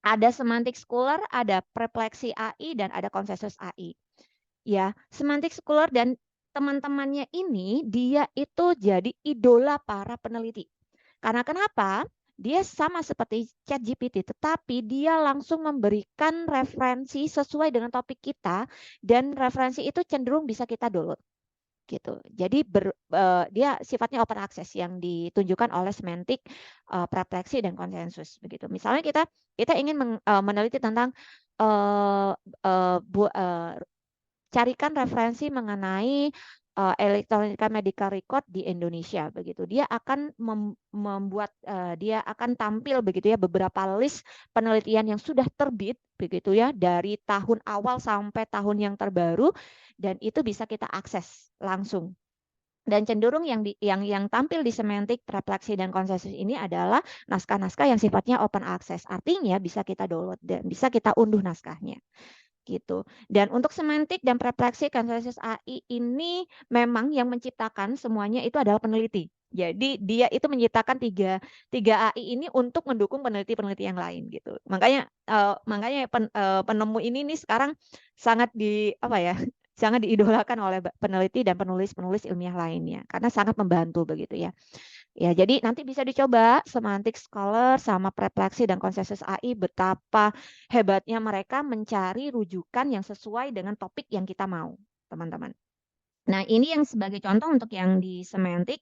Ada Semantic Scholar, ada Perplexity AI, dan ada Consensus AI. Ya, Semantic Scholar dan teman-temannya ini, dia itu jadi idola para peneliti. Karena kenapa? Dia sama seperti ChatGPT, tetapi dia langsung memberikan referensi sesuai dengan topik kita, dan referensi itu cenderung bisa kita download. Gitu. Jadi dia sifatnya open access yang ditunjukkan oleh Semantic, Perplexity, dan Consensus begitu. Misalnya kita ingin meneliti tentang carikan referensi mengenai electronic medical record di Indonesia begitu. Dia akan membuat dia akan tampil begitu ya beberapa list penelitian yang sudah terbit begitu ya dari tahun awal sampai tahun yang terbaru, dan itu bisa kita akses langsung. Dan cenderung yang tampil di Semantic, Perplexity, dan Consensus ini adalah naskah-naskah yang sifatnya open access. Artinya bisa kita download dan bisa kita unduh naskahnya. Gitu. Dan untuk Semantic dan Perplexity, Consensus AI ini memang yang menciptakan semuanya itu adalah peneliti. Jadi dia itu menciptakan tiga AI ini untuk mendukung peneliti-peneliti yang lain gitu. Makanya penemu ini nih sekarang sangat sangat diidolakan oleh peneliti dan penulis-penulis ilmiah lainnya karena sangat membantu begitu ya. Ya, jadi nanti bisa dicoba Semantic Scholar sama Perplexity dan Consensus AI, betapa hebatnya mereka mencari rujukan yang sesuai dengan topik yang kita mau, teman-teman. Nah, ini yang sebagai contoh untuk yang di Semantic.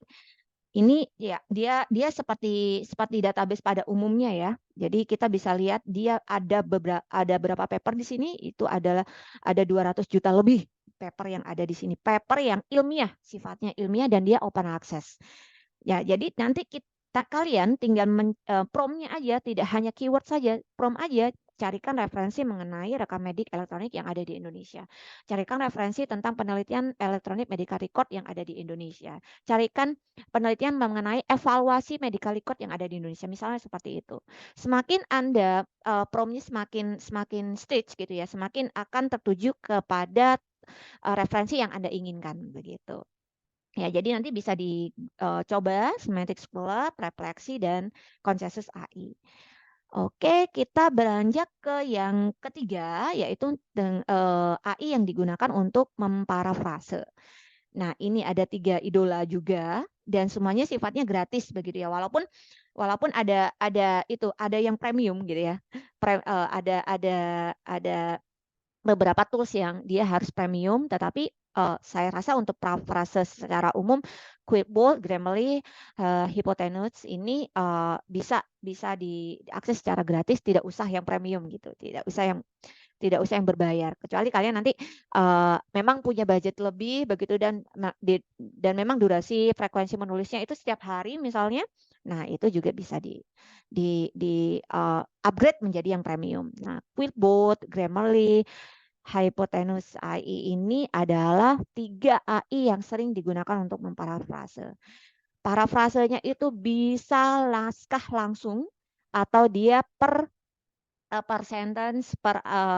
Ini ya dia seperti database pada umumnya ya. Jadi kita bisa lihat dia ada berapa paper di sini, itu ada 200 juta lebih paper yang ada di sini. Paper yang ilmiah, sifatnya ilmiah, dan dia open access. Ya, jadi nanti kalian tinggal prompt-nya aja, tidak hanya keyword saja, prompt aja, carikan referensi mengenai rekam medik elektronik yang ada di Indonesia. Carikan referensi tentang penelitian elektronik medical record yang ada di Indonesia. Carikan penelitian mengenai evaluasi medical record yang ada di Indonesia, misalnya seperti itu. Semakin Anda prompt-nya semakin strict gitu ya, semakin akan tertuju kepada referensi yang Anda inginkan begitu. Ya, jadi nanti bisa dicoba Semantic Scroll-up, refleksi, dan konsensus AI. Oke, kita beranjak ke yang ketiga, yaitu AI yang digunakan untuk memparafrase. Nah, ini ada 3 idola juga, dan semuanya sifatnya gratis begitu ya. Walaupun ada yang premium gitu ya. Ada beberapa tools yang dia harus premium, tetapi saya rasa untuk paraphrase secara umum Quillbolt, Grammarly, Hypotenuse ini bisa diakses secara gratis, tidak usah yang premium gitu, tidak usah yang berbayar, kecuali kalian nanti memang punya budget lebih begitu, dan memang durasi frekuensi menulisnya itu setiap hari misalnya. Nah, itu juga bisa upgrade menjadi yang premium. Nah, Quillbolt, Grammarly, Hypotenuse AI ini adalah 3 AI yang sering digunakan untuk memparafrase. Parafrasenya itu bisa naskah langsung atau dia per sentence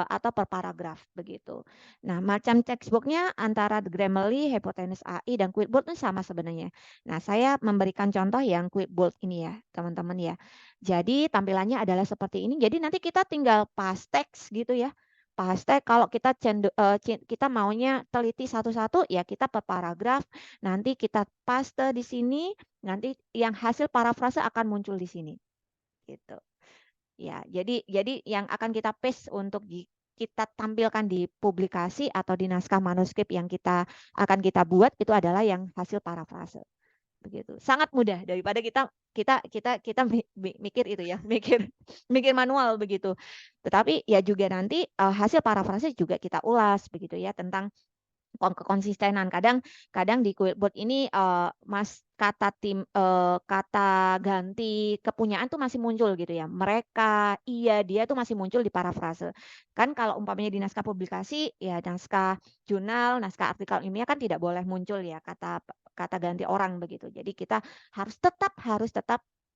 atau per paragraf begitu. Nah, macam textbooknya antara Grammarly, Hypotenuse AI, dan Quillbolt itu sama sebenarnya. Nah, saya memberikan contoh yang Quillbolt ini ya, teman-teman ya. Jadi tampilannya adalah seperti ini. Jadi nanti kita tinggal paste teks gitu ya. Paste, kalau kita maunya teliti satu-satu ya kita per paragraf. Nanti kita paste di sini. Nanti yang hasil parafrase akan muncul di sini. Gitu. Ya, jadi yang akan kita paste untuk kita tampilkan di publikasi atau di naskah manuskrip yang akan kita buat itu adalah yang hasil parafrase. Begitu. Sangat mudah daripada kita mikir itu ya, mikir manual begitu. Tetapi ya juga nanti hasil parafrase juga kita ulas begitu ya, tentang kekonsistenan. Kadang di Quillbolt ini kata ganti kepunyaan tuh masih muncul gitu ya. Mereka, iya, dia tuh masih muncul di parafrase. Kan kalau umpamanya di naskah publikasi ya, naskah jurnal, naskah artikel ilmiah kan tidak boleh muncul ya kata ganti orang begitu. Jadi kita harus tetap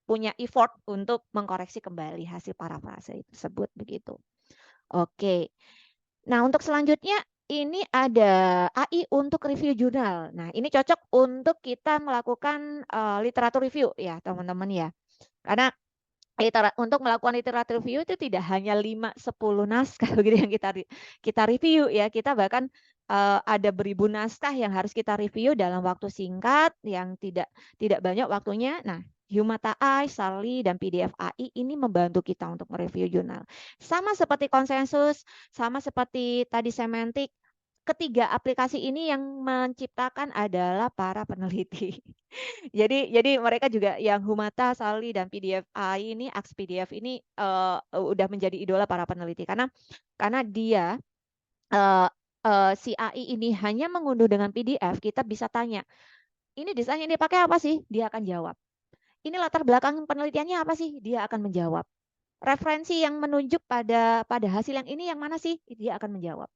punya effort untuk mengkoreksi kembali hasil parafrase tersebut begitu. Oke. Nah, untuk selanjutnya ini ada AI untuk review jurnal. Nah, ini cocok untuk kita melakukan literatur review ya, teman-teman ya. Karena untuk melakukan literatur review itu tidak hanya 5-10 naskah begitu yang kita review ya. Kita bahkan ada beribu naskah yang harus kita review dalam waktu singkat yang tidak banyak waktunya. Nah, Humata AI, Sarli, dan PDF AI ini membantu kita untuk mereview jurnal. Sama seperti konsensus, sama seperti tadi semantik, ketiga aplikasi ini yang menciptakan adalah para peneliti. Jadi mereka juga yang Humata, Sarli, dan PDF AI ini, Axe PDF ini udah menjadi idola para peneliti karena dia si AI ini hanya mengunduh dengan PDF. Kita bisa tanya, ini desainnya ini pakai apa sih? Dia akan jawab. Ini latar belakang penelitiannya apa sih? Dia akan menjawab. Referensi yang menunjuk pada hasil yang ini yang mana sih? Dia akan menjawab.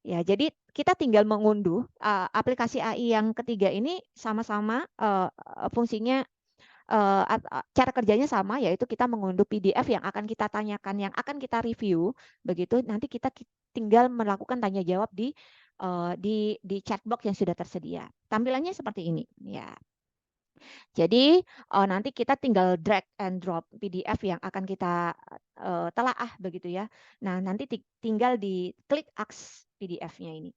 Ya, jadi kita tinggal mengunduh aplikasi AI yang ketiga ini sama-sama fungsinya, cara kerjanya sama, yaitu kita mengunduh PDF yang akan kita tanyakan, yang akan kita review, begitu. Nanti kita tinggal melakukan tanya jawab di chatbox yang sudah tersedia. Tampilannya seperti ini, ya. Jadi nanti kita tinggal drag and drop PDF yang akan kita telaah begitu ya. Nah, nanti tinggal diklik Axe PDF-nya ini.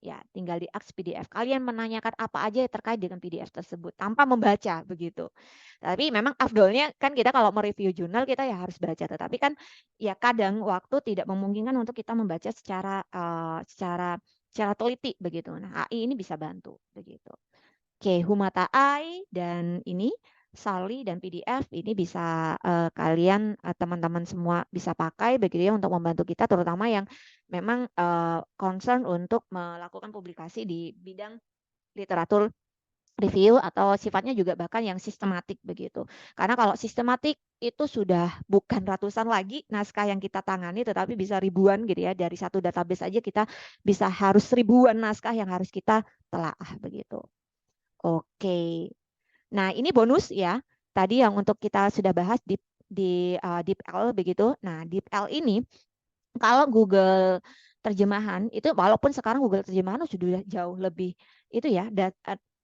Ya, tinggal di Axe PDF. Kalian menanyakan apa aja terkait dengan PDF tersebut tanpa membaca begitu. Tapi memang afdolnya kan kita kalau mereview jurnal kita ya harus baca, tetapi kan ya kadang waktu tidak memungkinkan untuk kita membaca secara teliti begitu. Nah, AI ini bisa bantu begitu. Oke, Humata AI dan ini Sarli dan PDF ini bisa kalian teman-teman semua bisa pakai begitu ya untuk membantu kita, terutama yang memang concern untuk melakukan publikasi di bidang literatur review atau sifatnya juga bahkan yang sistematik begitu. Karena kalau sistematik itu sudah bukan ratusan lagi naskah yang kita tangani, tetapi bisa ribuan gitu ya. Dari satu database aja kita bisa harus ribuan naskah yang harus kita telaah begitu. Oke. Nah, ini bonus ya. Tadi yang untuk kita sudah bahas di DeepL begitu. Nah, DeepL ini kalau Google terjemahan itu, walaupun sekarang Google terjemahan sudah jauh lebih itu ya,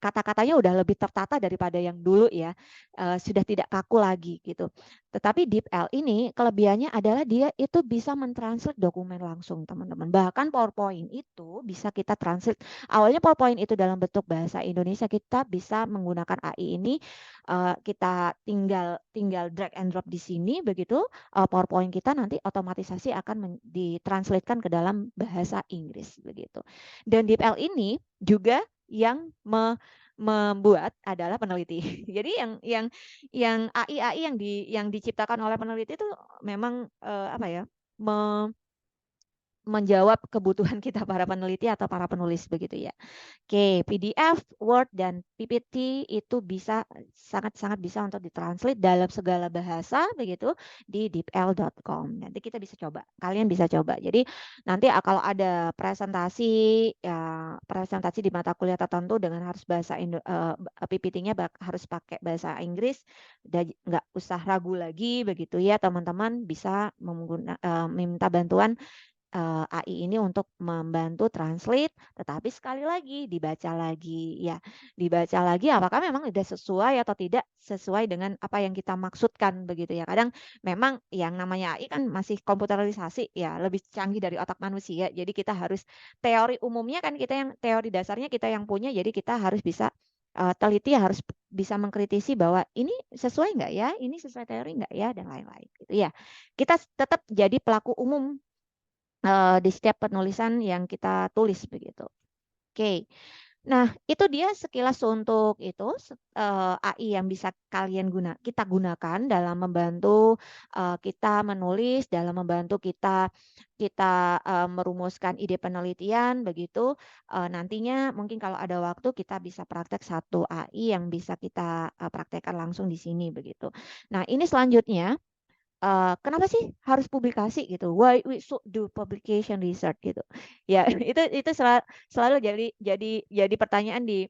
kata-katanya udah lebih tertata daripada yang dulu ya, sudah tidak kaku lagi gitu. Tetapi DeepL ini kelebihannya adalah dia itu bisa mentranslate dokumen langsung, teman-teman. Bahkan PowerPoint itu bisa kita translate. Awalnya PowerPoint itu dalam bentuk bahasa Indonesia, kita bisa menggunakan AI ini, kita tinggal drag and drop di sini, begitu PowerPoint kita nanti otomatisasi akan ditranslatekan ke dalam bahasa Inggris begitu. Dan DeepL ini juga yang membuat adalah peneliti. Jadi yang AI yang diciptakan oleh peneliti itu memang apa ya, menjawab kebutuhan kita para peneliti atau para penulis begitu ya. Oke, PDF, Word, dan PPT itu bisa sangat-sangat bisa untuk ditranslate dalam segala bahasa begitu di deepl.com. Nanti kita bisa coba, kalian bisa coba. Jadi nanti kalau ada presentasi ya, presentasi di mata kuliah tertentu dengan harus bahasa PPT-nya harus pakai bahasa Inggris, nggak usah ragu lagi begitu ya teman-teman, bisa minta bantuan AI ini untuk membantu translate, tetapi sekali lagi dibaca lagi ya, dibaca lagi apakah memang sudah sesuai atau tidak sesuai dengan apa yang kita maksudkan begitu ya. Kadang memang yang namanya AI kan masih komputerisasi ya, lebih canggih dari otak manusia. Jadi kita harus teori umumnya kan kita yang teori dasarnya kita yang punya, jadi kita harus bisa teliti, harus bisa mengkritisi bahwa ini sesuai nggak ya, ini sesuai teori nggak ya, dan lain-lain gitu ya. Kita tetap jadi pelaku umum di setiap penulisan yang kita tulis begitu. Oke. Nah, itu dia sekilas untuk itu AI yang bisa kita gunakan dalam membantu kita menulis, dalam membantu kita merumuskan ide penelitian begitu. Nantinya mungkin kalau ada waktu kita bisa praktek satu AI yang bisa kita praktekkan langsung di sini begitu. Nah, ini selanjutnya kenapa sih harus publikasi gitu? Why we should do publication research gitu? Ya itu selalu jadi pertanyaan di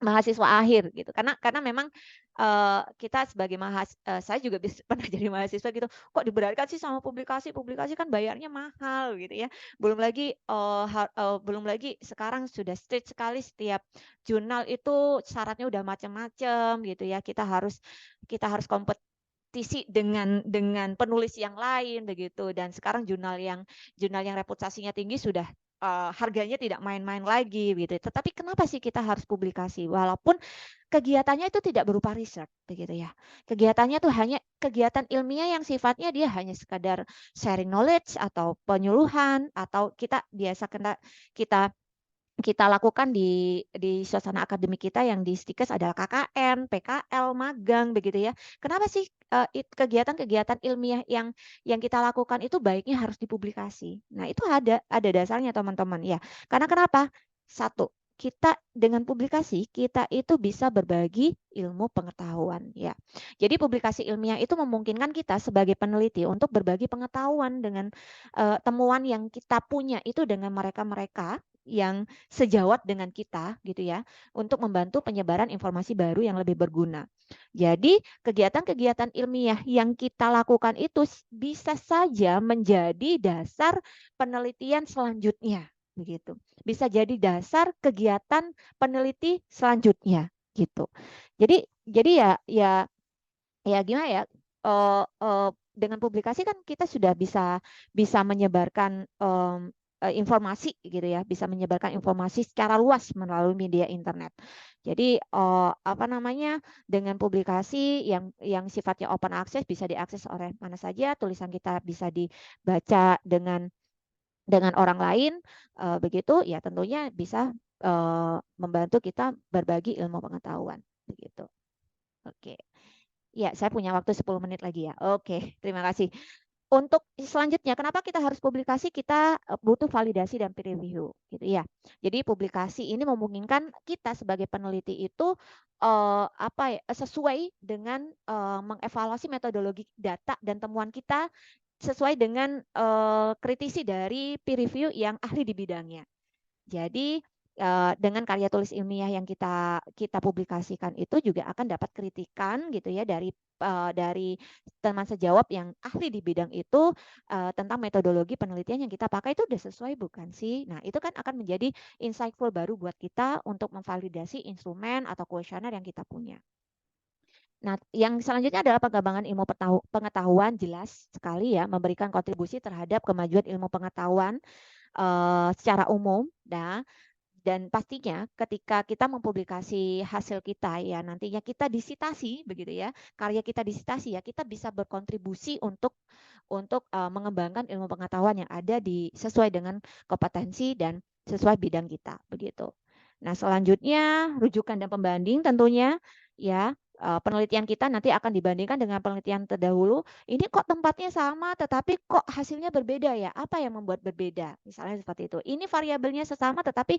mahasiswa akhir gitu. Karena memang kita sebagai saya juga pernah jadi mahasiswa gitu. Kok diberatkan sih sama publikasi? Publikasi kan bayarnya mahal gitu ya. Belum lagi sekarang sudah strict sekali, setiap jurnal itu syaratnya udah macam-macam gitu ya. Kita harus kompetisi dengan penulis yang lain begitu, dan sekarang jurnal yang reputasinya tinggi sudah harganya tidak main-main lagi gitu. Tetapi kenapa sih kita harus publikasi walaupun kegiatannya itu tidak berupa riset begitu ya. Kegiatannya tuh hanya kegiatan ilmiah yang sifatnya dia hanya sekadar sharing knowledge atau penyuluhan, atau kita lakukan di suasana akademik kita yang di Stikes adalah KKN, PKL, magang begitu ya. Kenapa sih kegiatan-kegiatan ilmiah yang kita lakukan itu baiknya harus dipublikasi? Nah, itu ada dasarnya teman-teman ya. Karena kenapa? Satu, kita dengan publikasi kita itu bisa berbagi ilmu pengetahuan ya. Jadi publikasi ilmiah itu memungkinkan kita sebagai peneliti untuk berbagi pengetahuan dengan temuan yang kita punya itu dengan mereka-mereka yang sejawat dengan kita gitu ya, untuk membantu penyebaran informasi baru yang lebih berguna. Jadi kegiatan-kegiatan ilmiah yang kita lakukan itu bisa saja menjadi dasar penelitian selanjutnya begitu. Bisa jadi dasar kegiatan peneliti selanjutnya gitu. Jadi ya gimana ya, dengan publikasi kan kita sudah bisa menyebarkan informasi gitu ya, bisa menyebarkan informasi secara luas melalui media internet. Jadi apa namanya, dengan publikasi yang sifatnya open access bisa diakses oleh mana saja, tulisan kita bisa dibaca dengan orang lain begitu ya, tentunya bisa membantu kita berbagi ilmu pengetahuan begitu. Oke. Ya, saya punya waktu 10 menit lagi ya. Oke, terima kasih. Untuk selanjutnya, kenapa kita harus publikasi? Kita butuh validasi dan peer review, gitu ya. Jadi publikasi ini memungkinkan kita sebagai peneliti itu sesuai dengan mengevaluasi metodologi data dan temuan kita sesuai dengan kritisi dari peer review yang ahli di bidangnya. Jadi dengan karya tulis ilmiah yang kita publikasikan itu juga akan dapat kritikan gitu ya dari teman sejawat yang ahli di bidang itu tentang metodologi penelitian yang kita pakai itu udah sesuai bukan sih? Nah, itu kan akan menjadi insightful baru buat kita untuk memvalidasi instrumen atau kuesioner yang kita punya. Nah, yang selanjutnya adalah pengembangan ilmu pengetahuan, jelas sekali ya, memberikan kontribusi terhadap kemajuan ilmu pengetahuan secara umum. Nah, dan pastinya ketika kita mempublikasi hasil kita ya, nantinya kita disitasi begitu ya, karya kita disitasi ya, kita bisa berkontribusi untuk mengembangkan ilmu pengetahuan yang ada sesuai dengan kompetensi dan sesuai bidang kita begitu. Nah, selanjutnya rujukan dan pembanding tentunya ya, penelitian kita nanti akan dibandingkan dengan penelitian terdahulu. Ini kok tempatnya sama tetapi kok hasilnya berbeda ya? Apa yang membuat berbeda? Misalnya seperti itu. Ini variabelnya sesama tetapi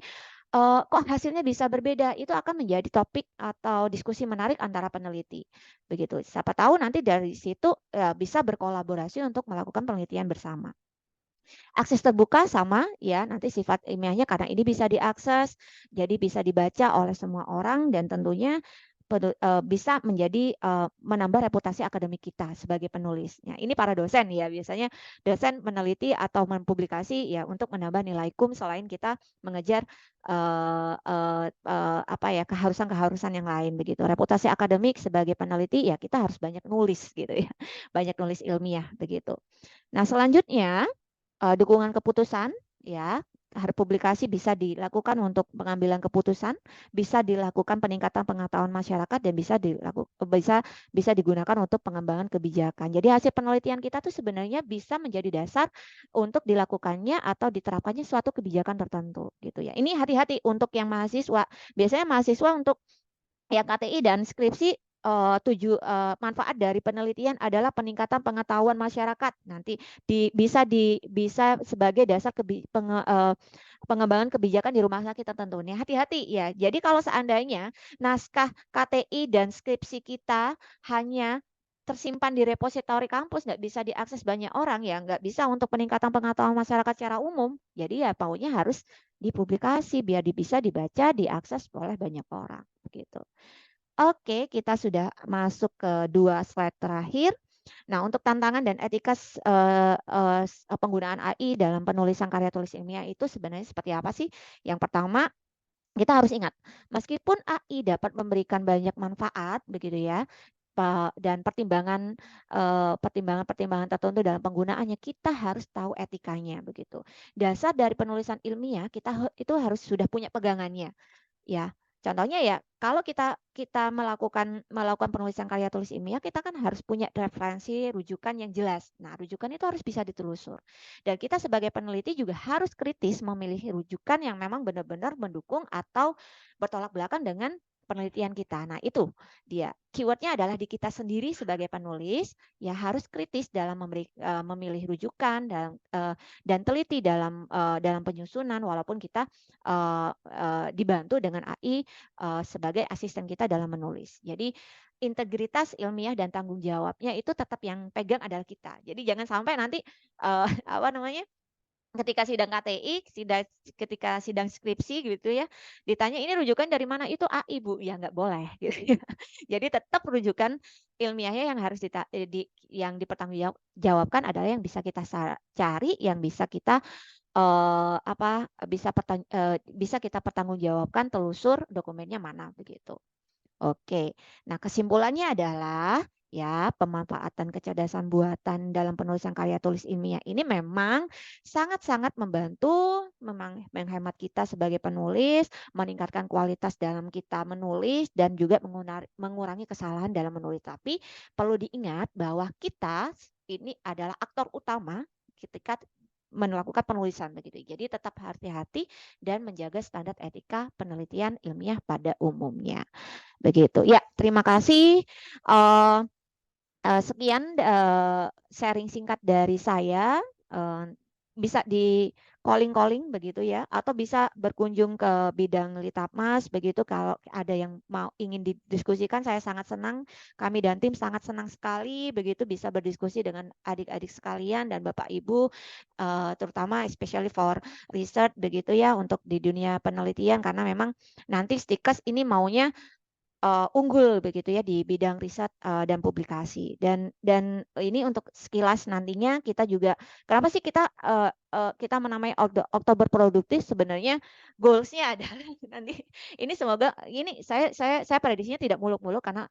kok hasilnya bisa berbeda? Itu akan menjadi topik atau diskusi menarik antara peneliti. Begitu. Siapa tahu nanti dari situ bisa berkolaborasi untuk melakukan penelitian bersama. Akses terbuka sama ya, nanti sifat ilmiahnya karena ini bisa diakses, jadi bisa dibaca oleh semua orang dan tentunya bisa menjadi menambah reputasi akademik kita sebagai penulis. Ya, ini para dosen ya, biasanya dosen meneliti atau mempublikasi ya untuk menambah nilai kum selain kita mengejar apa ya, keharusan-keharusan yang lain begitu. Reputasi akademik sebagai peneliti ya kita harus banyak nulis gitu ya, banyak nulis ilmiah begitu. Nah, selanjutnya dukungan keputusan ya, publikasi bisa dilakukan untuk pengambilan keputusan, bisa dilakukan peningkatan pengetahuan masyarakat dan bisa digunakan untuk pengembangan kebijakan. Jadi hasil penelitian kita tuh sebenarnya bisa menjadi dasar untuk dilakukannya atau diterapkannya suatu kebijakan tertentu gitu ya. Ini hati-hati untuk yang mahasiswa. Biasanya mahasiswa untuk yang KTI dan skripsi manfaat dari penelitian adalah peningkatan pengetahuan masyarakat. Nanti bisa sebagai dasar pengembangan kebijakan di rumah sakit tertentu. Nih, hati-hati ya. Jadi kalau seandainya naskah KTI dan skripsi kita hanya tersimpan di repositori kampus, nggak bisa diakses banyak orang ya, nggak bisa untuk peningkatan pengetahuan masyarakat secara umum. Jadi ya maunya harus dipublikasi biar bisa dibaca, diakses oleh banyak orang begitu. Oke, kita sudah masuk ke 2 slide terakhir. Nah, untuk tantangan dan etika penggunaan AI dalam penulisan karya tulis ilmiah itu sebenarnya seperti apa sih? Yang pertama, kita harus ingat, meskipun AI dapat memberikan banyak manfaat begitu ya, dan pertimbangan tertentu dalam penggunaannya, kita harus tahu etikanya begitu. Dasar dari penulisan ilmiah kita itu harus sudah punya pegangannya. Ya, contohnya ya, kalau kita melakukan penulisan karya tulis ilmiah, kita kan harus punya referensi rujukan yang jelas. Nah, rujukan itu harus bisa ditelusur. Dan kita sebagai peneliti juga harus kritis memilih rujukan yang memang benar-benar mendukung atau bertolak belakang dengan penelitian kita. Nah, itu dia. Keywordnya adalah di kita sendiri sebagai penulis, ya harus kritis dalam memilih rujukan dan teliti dalam penyusunan, walaupun kita dibantu dengan AI sebagai asisten kita dalam menulis. Jadi integritas ilmiah dan tanggung jawabnya itu tetap yang pegang adalah kita. Jadi jangan sampai nanti ketika sidang KTI, ketika sidang skripsi gitu ya, ditanya ini rujukan dari mana, itu AI Bu, ya nggak boleh gitu ya. Jadi tetap rujukan ilmiahnya yang harus yang dipertanggungjawabkan adalah yang bisa kita cari, yang bisa kita bisa kita pertanggungjawabkan, telusur dokumennya mana begitu. Oke, nah kesimpulannya adalah ya pemanfaatan kecerdasan buatan dalam penulisan karya tulis ilmiah ini memang sangat-sangat membantu, memang menghemat kita sebagai penulis, meningkatkan kualitas dalam kita menulis dan juga mengurangi kesalahan dalam menulis. Tapi perlu diingat bahwa kita ini adalah aktor utama ketika melakukan penulisan begitu. Jadi tetap hati-hati dan menjaga standar etika penelitian ilmiah pada umumnya. Begitu. Ya, terima kasih. Sekian sharing singkat dari saya. Bisa calling begitu ya, atau bisa berkunjung ke bidang Litapmas begitu. Kalau ada yang mau ingin didiskusikan, saya sangat senang, kami dan tim sangat senang sekali begitu bisa berdiskusi dengan adik-adik sekalian dan Bapak Ibu, terutama especially for research begitu ya, untuk di dunia penelitian, karena memang nanti Stikes ini maunya unggul begitu ya di bidang riset dan publikasi, dan ini untuk sekilas nantinya kita juga kenapa sih kita menamai Oktober Produktif. Sebenarnya goalsnya adalah nanti ini semoga ini saya prediksinya tidak muluk-muluk, karena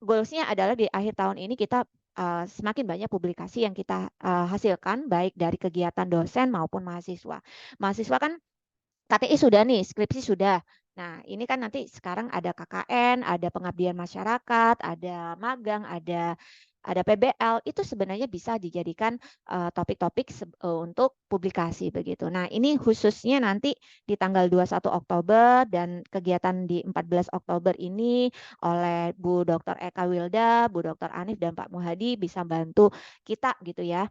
goalsnya adalah di akhir tahun ini kita semakin banyak publikasi yang kita hasilkan baik dari kegiatan dosen maupun mahasiswa. Mahasiswa kan KTI sudah nih, skripsi sudah. Nah, ini kan nanti sekarang ada KKN, ada pengabdian masyarakat, ada magang, ada PBL, itu sebenarnya bisa dijadikan topik-topik untuk publikasi begitu. Nah, ini khususnya nanti di tanggal 21 Oktober dan kegiatan di 14 Oktober ini oleh Bu Dr. Eka Wilda, Bu Dr. Anif dan Pak Muhadi bisa bantu kita gitu ya,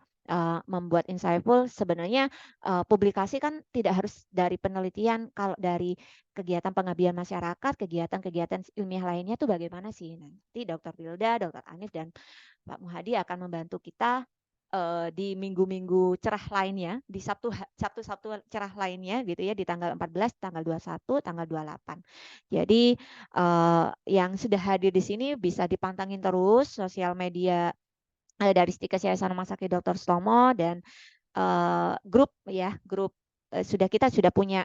membuat insightful. Sebenarnya publikasi kan tidak harus dari penelitian, kalau dari kegiatan pengabdian masyarakat, kegiatan-kegiatan ilmiah lainnya tuh bagaimana sih? Nanti Dr. Wilda, Dr. Anif dan Pak Muhadi akan membantu kita di minggu-minggu cerah lainnya, di Sabtu cerah lainnya gitu ya, di tanggal 14, tanggal 21, tanggal 28. Jadi yang sudah hadir di sini bisa dipantengin terus sosial media dari Stikes Yayasan Rumah Sakit Dr. Slomo, dan grup kita sudah punya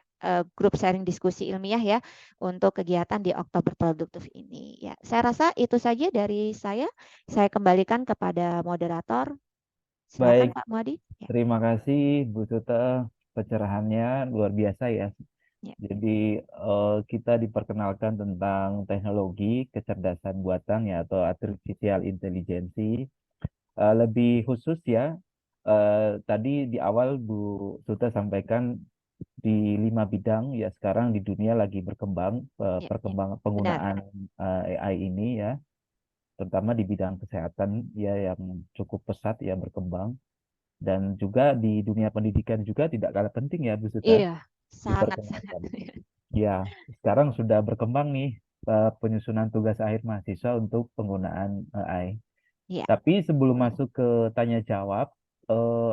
grup sharing diskusi ilmiah ya untuk kegiatan di Oktober Produktif ini ya. Saya rasa itu saja dari saya. Saya kembalikan kepada moderator. Silakan Baik, Pak Muhadi. Ya, terima kasih Bu Sute, pencerahannya luar biasa ya. ya, Jadi kita diperkenalkan tentang teknologi kecerdasan buatan ya atau artificial intelligence. Lebih khusus ya, tadi di awal Bu Sute sampaikan di 5 bidang ya sekarang di dunia lagi berkembang ya, ya. perkembangan Benar. penggunaan AI ini ya, terutama di bidang kesehatan ya yang cukup pesat ya berkembang, dan juga di dunia pendidikan juga tidak kalah penting ya Bu Suta Iya, sangat-sangat. diperkenalkan. Ya, sekarang sudah berkembang nih penyusunan tugas akhir mahasiswa untuk penggunaan AI. Ya. Tapi sebelum masuk ke tanya jawab,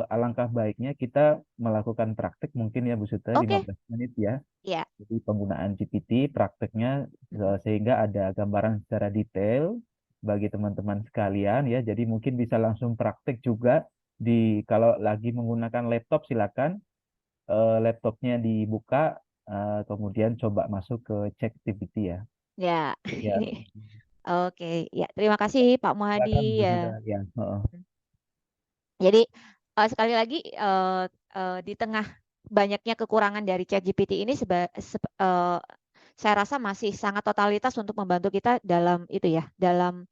alangkah baiknya kita melakukan praktek mungkin ya Bu Suta Oke. 15 menit ya. Ya. Jadi penggunaan GPT prakteknya sehingga ada gambaran secara detail bagi teman-teman sekalian ya. Jadi mungkin bisa langsung praktek juga di kalau lagi menggunakan laptop silakan laptopnya dibuka kemudian coba masuk ke chat GPT ya. Ya. Ya, Oke, ya, terima kasih Pak Muhadi silakan Bu ya. Suda. Ya, heeh. Jadi sekali lagi di tengah banyaknya kekurangan dari ChatGPT ini saya rasa masih sangat totalitas untuk membantu kita dalam itu ya, dalam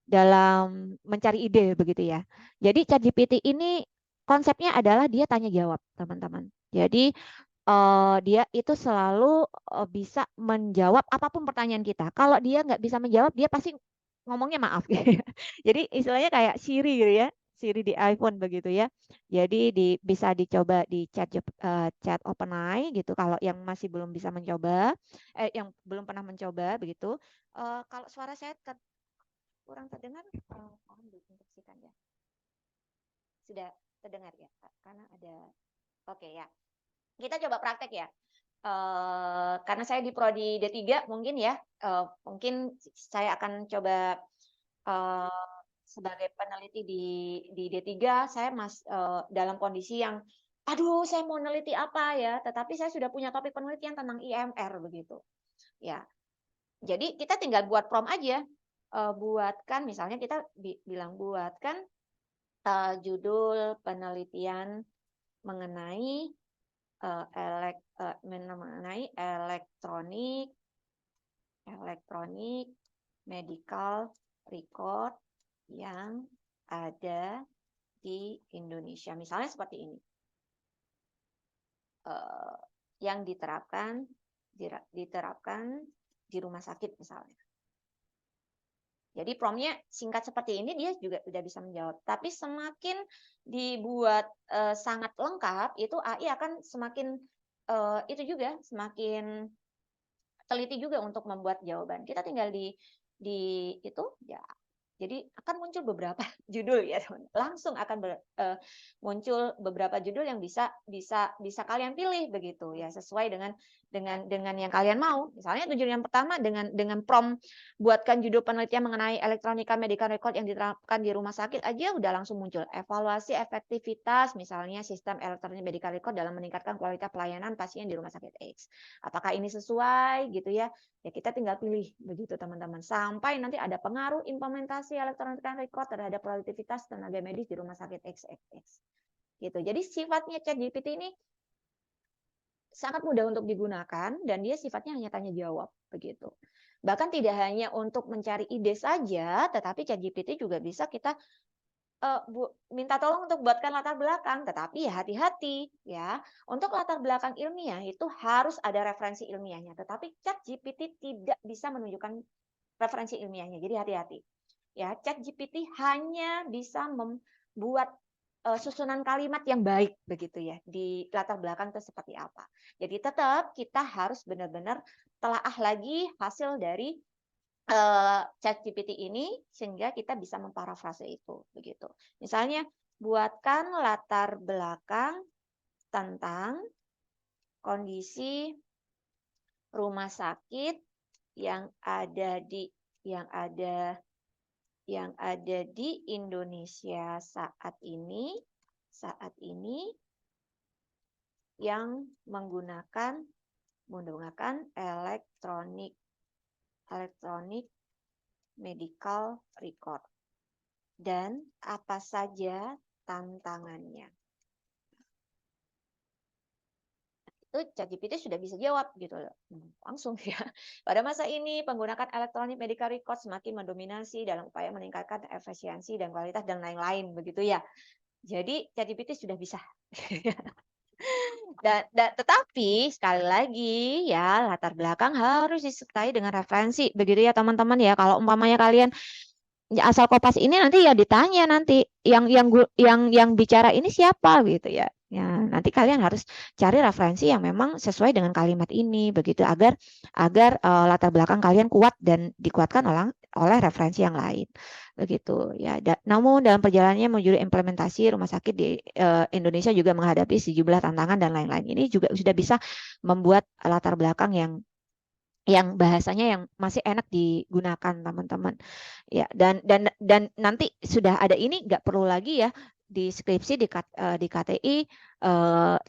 dalam mencari ide begitu ya. Jadi ChatGPT ini konsepnya adalah dia tanya jawab, teman-teman. Jadi dia itu selalu bisa menjawab apapun pertanyaan kita. Kalau dia nggak bisa menjawab, dia pasti ngomongnya maaf. Gitu ya. Jadi istilahnya kayak Siri gitu ya, Siri di iPhone begitu ya. Jadi bisa dicoba di chat OpenAI gitu. Kalau yang masih belum bisa mencoba, yang belum pernah mencoba begitu. Kalau suara saya kurang terdengar, mohon diinstruksikan ya. Sudah terdengar ya, karena ada. Oke ya. Kita coba praktek ya. Karena saya di prodi D3 mungkin ya, mungkin saya akan coba sebagai peneliti di D3 saya dalam kondisi yang aduh saya mau neliti apa ya, tetapi saya sudah punya topik penelitian tentang IMR begitu. Ya. Jadi kita tinggal buat prompt aja. Buatkan misalnya kita bilang buatkan judul penelitian mengenai mengenai elektronik medical record yang ada di Indonesia. Misalnya seperti ini. Yang diterapkan di rumah sakit misalnya. Jadi promptnya singkat seperti ini dia juga udah bisa menjawab. Tapi semakin dibuat sangat lengkap, itu AI akan semakin itu juga semakin teliti juga untuk membuat jawaban. Kita tinggal di itu ya. Jadi akan muncul beberapa judul ya, teman. Langsung akan muncul beberapa judul yang bisa kalian pilih begitu ya, sesuai dengan yang kalian mau. Misalnya judul yang pertama dengan prompt buatkan judul penelitian mengenai elektronika medical record yang diterapkan di rumah sakit aja udah langsung muncul. Evaluasi efektivitas misalnya sistem elektronik medical record dalam meningkatkan kualitas pelayanan pasien di rumah sakit X. Apakah ini sesuai gitu ya? Ya kita tinggal pilih begitu teman-teman. Sampai nanti ada pengaruh implementasi elektronik record terhadap produktivitas tenaga medis di rumah sakit XXX. Gitu. Jadi sifatnya ChatGPT ini sangat mudah untuk digunakan dan dia sifatnya hanya tanya jawab begitu. Bahkan tidak hanya untuk mencari ide saja, tetapi ChatGPT juga bisa kita minta tolong untuk buatkan latar belakang, tetapi ya hati-hati ya. Untuk latar belakang ilmiah itu harus ada referensi ilmiahnya, tetapi ChatGPT tidak bisa menunjukkan referensi ilmiahnya. Jadi hati-hati. Ya, ChatGPT hanya bisa membuat susunan kalimat yang baik begitu ya di latar belakang itu seperti apa. Jadi tetap kita harus benar-benar telaah lagi hasil dari ChatGPT ini sehingga kita bisa memparafrase itu begitu. Misalnya buatkan latar belakang tentang kondisi rumah sakit yang ada di Indonesia saat ini yang menggunakan elektronik medical record dan apa saja tantangannya. Itu ChatGPT sudah bisa jawab gitu loh. Langsung ya. Pada masa ini penggunaan elektronik medical record semakin mendominasi dalam upaya meningkatkan efisiensi dan kualitas dan lain-lain begitu ya. Jadi ChatGPT sudah bisa. Tetapi sekali lagi ya latar belakang harus disertai dengan referensi begitu ya teman-teman ya. Kalau umpamanya kalian asal kopas ini nanti ya ditanya nanti yang bicara ini siapa gitu ya. Ya, nanti kalian harus cari referensi yang memang sesuai dengan kalimat ini begitu agar latar belakang kalian kuat dan dikuatkan oleh referensi yang lain. Begitu ya. Namun dalam perjalanannya menuju implementasi rumah sakit di Indonesia juga menghadapi sejumlah tantangan dan lain-lain. Ini juga sudah bisa membuat latar belakang yang bahasanya yang masih enak digunakan teman-teman ya dan nanti sudah ada ini nggak perlu lagi ya di skripsi di KTI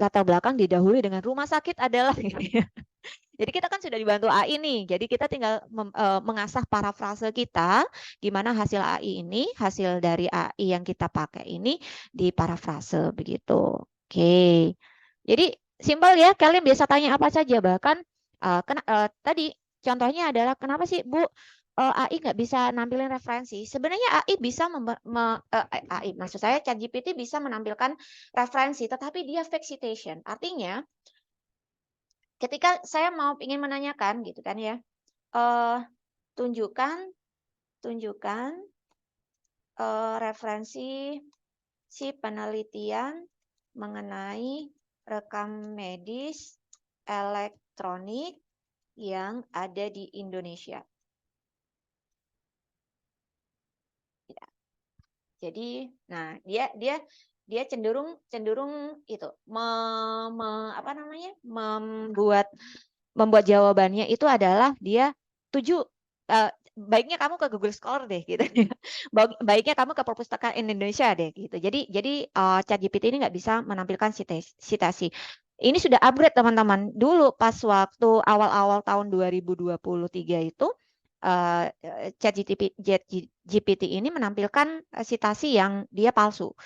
latar belakang didahului dengan rumah sakit adalah jadi kita kan sudah dibantu AI nih jadi kita tinggal mengasah parafrase kita gimana hasil AI ini hasil dari AI yang kita pakai ini di parafrase begitu. Oke jadi simpel ya kalian biasa tanya apa saja bahkan tadi contohnya adalah kenapa sih Bu AI nggak bisa nampilin referensi? Sebenarnya AI bisa AI maksud saya ChatGPT bisa menampilkan referensi, tetapi dia fake citation. Artinya ketika saya mau ingin menanyakan gitu kan ya, tunjukkan referensi si penelitian mengenai rekam medis elektronik yang ada di Indonesia. Ya. Jadi, nah dia cenderung itu membuat jawabannya itu adalah dia baiknya kamu ke Google Scholar deh gitu. Baiknya kamu ke Perpustakaan Indonesia deh gitu. Jadi ChatGPT ini nggak bisa menampilkan citasi. Ini sudah upgrade teman-teman. Dulu pas waktu awal-awal tahun 2023 itu ChatGPT ini menampilkan citasi yang dia palsu.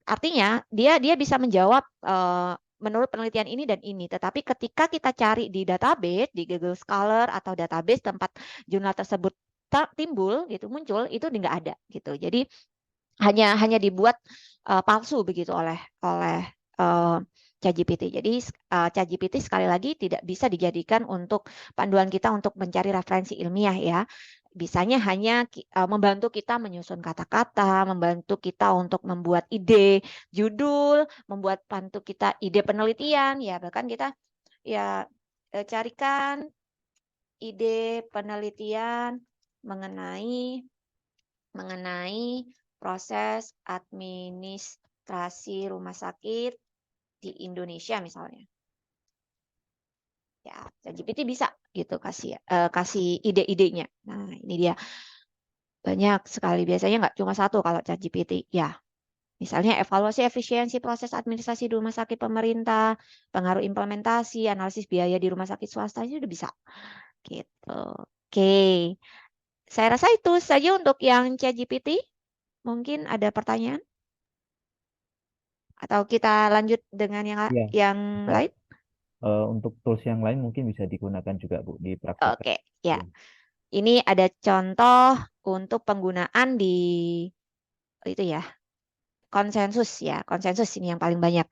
Artinya dia bisa menjawab menurut penelitian ini dan ini. Tetapi ketika kita cari di database, di Google Scholar atau database tempat jurnal tersebut timbul gitu muncul itu nggak ada gitu. Jadi hanya dibuat palsu begitu oleh ChatGPT. Jadi ChatGPT sekali lagi tidak bisa dijadikan untuk panduan kita untuk mencari referensi ilmiah ya. bisanya hanya membantu kita menyusun kata-kata, membantu kita untuk membuat ide judul, bantu kita ide penelitian, ya bahkan kita ya carikan ide penelitian mengenai proses administrasi rumah sakit di Indonesia misalnya. Ya, ChatGPT bisa gitu kasih ide-idenya. Nah, ini dia. Banyak sekali, biasanya nggak cuma satu kalau ChatGPT. Ya, misalnya evaluasi efisiensi proses administrasi di rumah sakit pemerintah, pengaruh implementasi, analisis biaya di rumah sakit swasta, itu udah bisa. Gitu. Oke. Saya rasa itu saja untuk yang ChatGPT. Mungkin ada pertanyaan? Atau kita lanjut dengan Ya, yang bisa. lain? Untuk tools yang lain mungkin bisa digunakan juga Bu dipraktikkan. Oke, ya. Ya. Ini ada contoh untuk penggunaan di itu ya, konsensus ya. Konsensus ini yang paling banyak.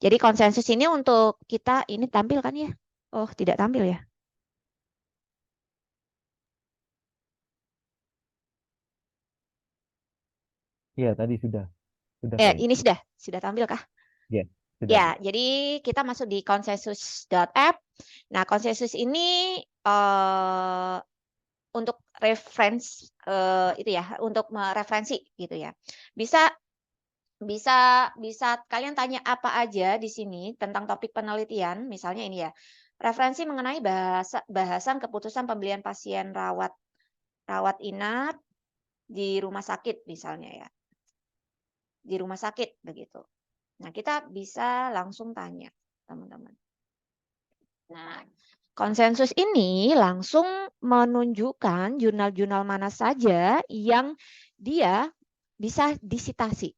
Jadi konsensus ini untuk kita ini tampil kan ya? Oh, tidak tampil ya. Iya, tadi sudah kayaknya. Ini sudah tampil kah? Ya, sudah Bu. Ya, jadi kita masuk di konsensus.app. Nah, konsensus ini untuk itu ya, untuk mereferensi gitu ya. Bisa kalian tanya apa aja di sini tentang topik penelitian, misalnya ini ya. Referensi mengenai bahasan keputusan pembelian pasien rawat inap di rumah sakit misalnya ya. Di rumah sakit begitu. Nah, kita bisa langsung tanya, teman-teman. Nah, konsensus ini langsung menunjukkan jurnal-jurnal mana saja yang dia bisa disitasi.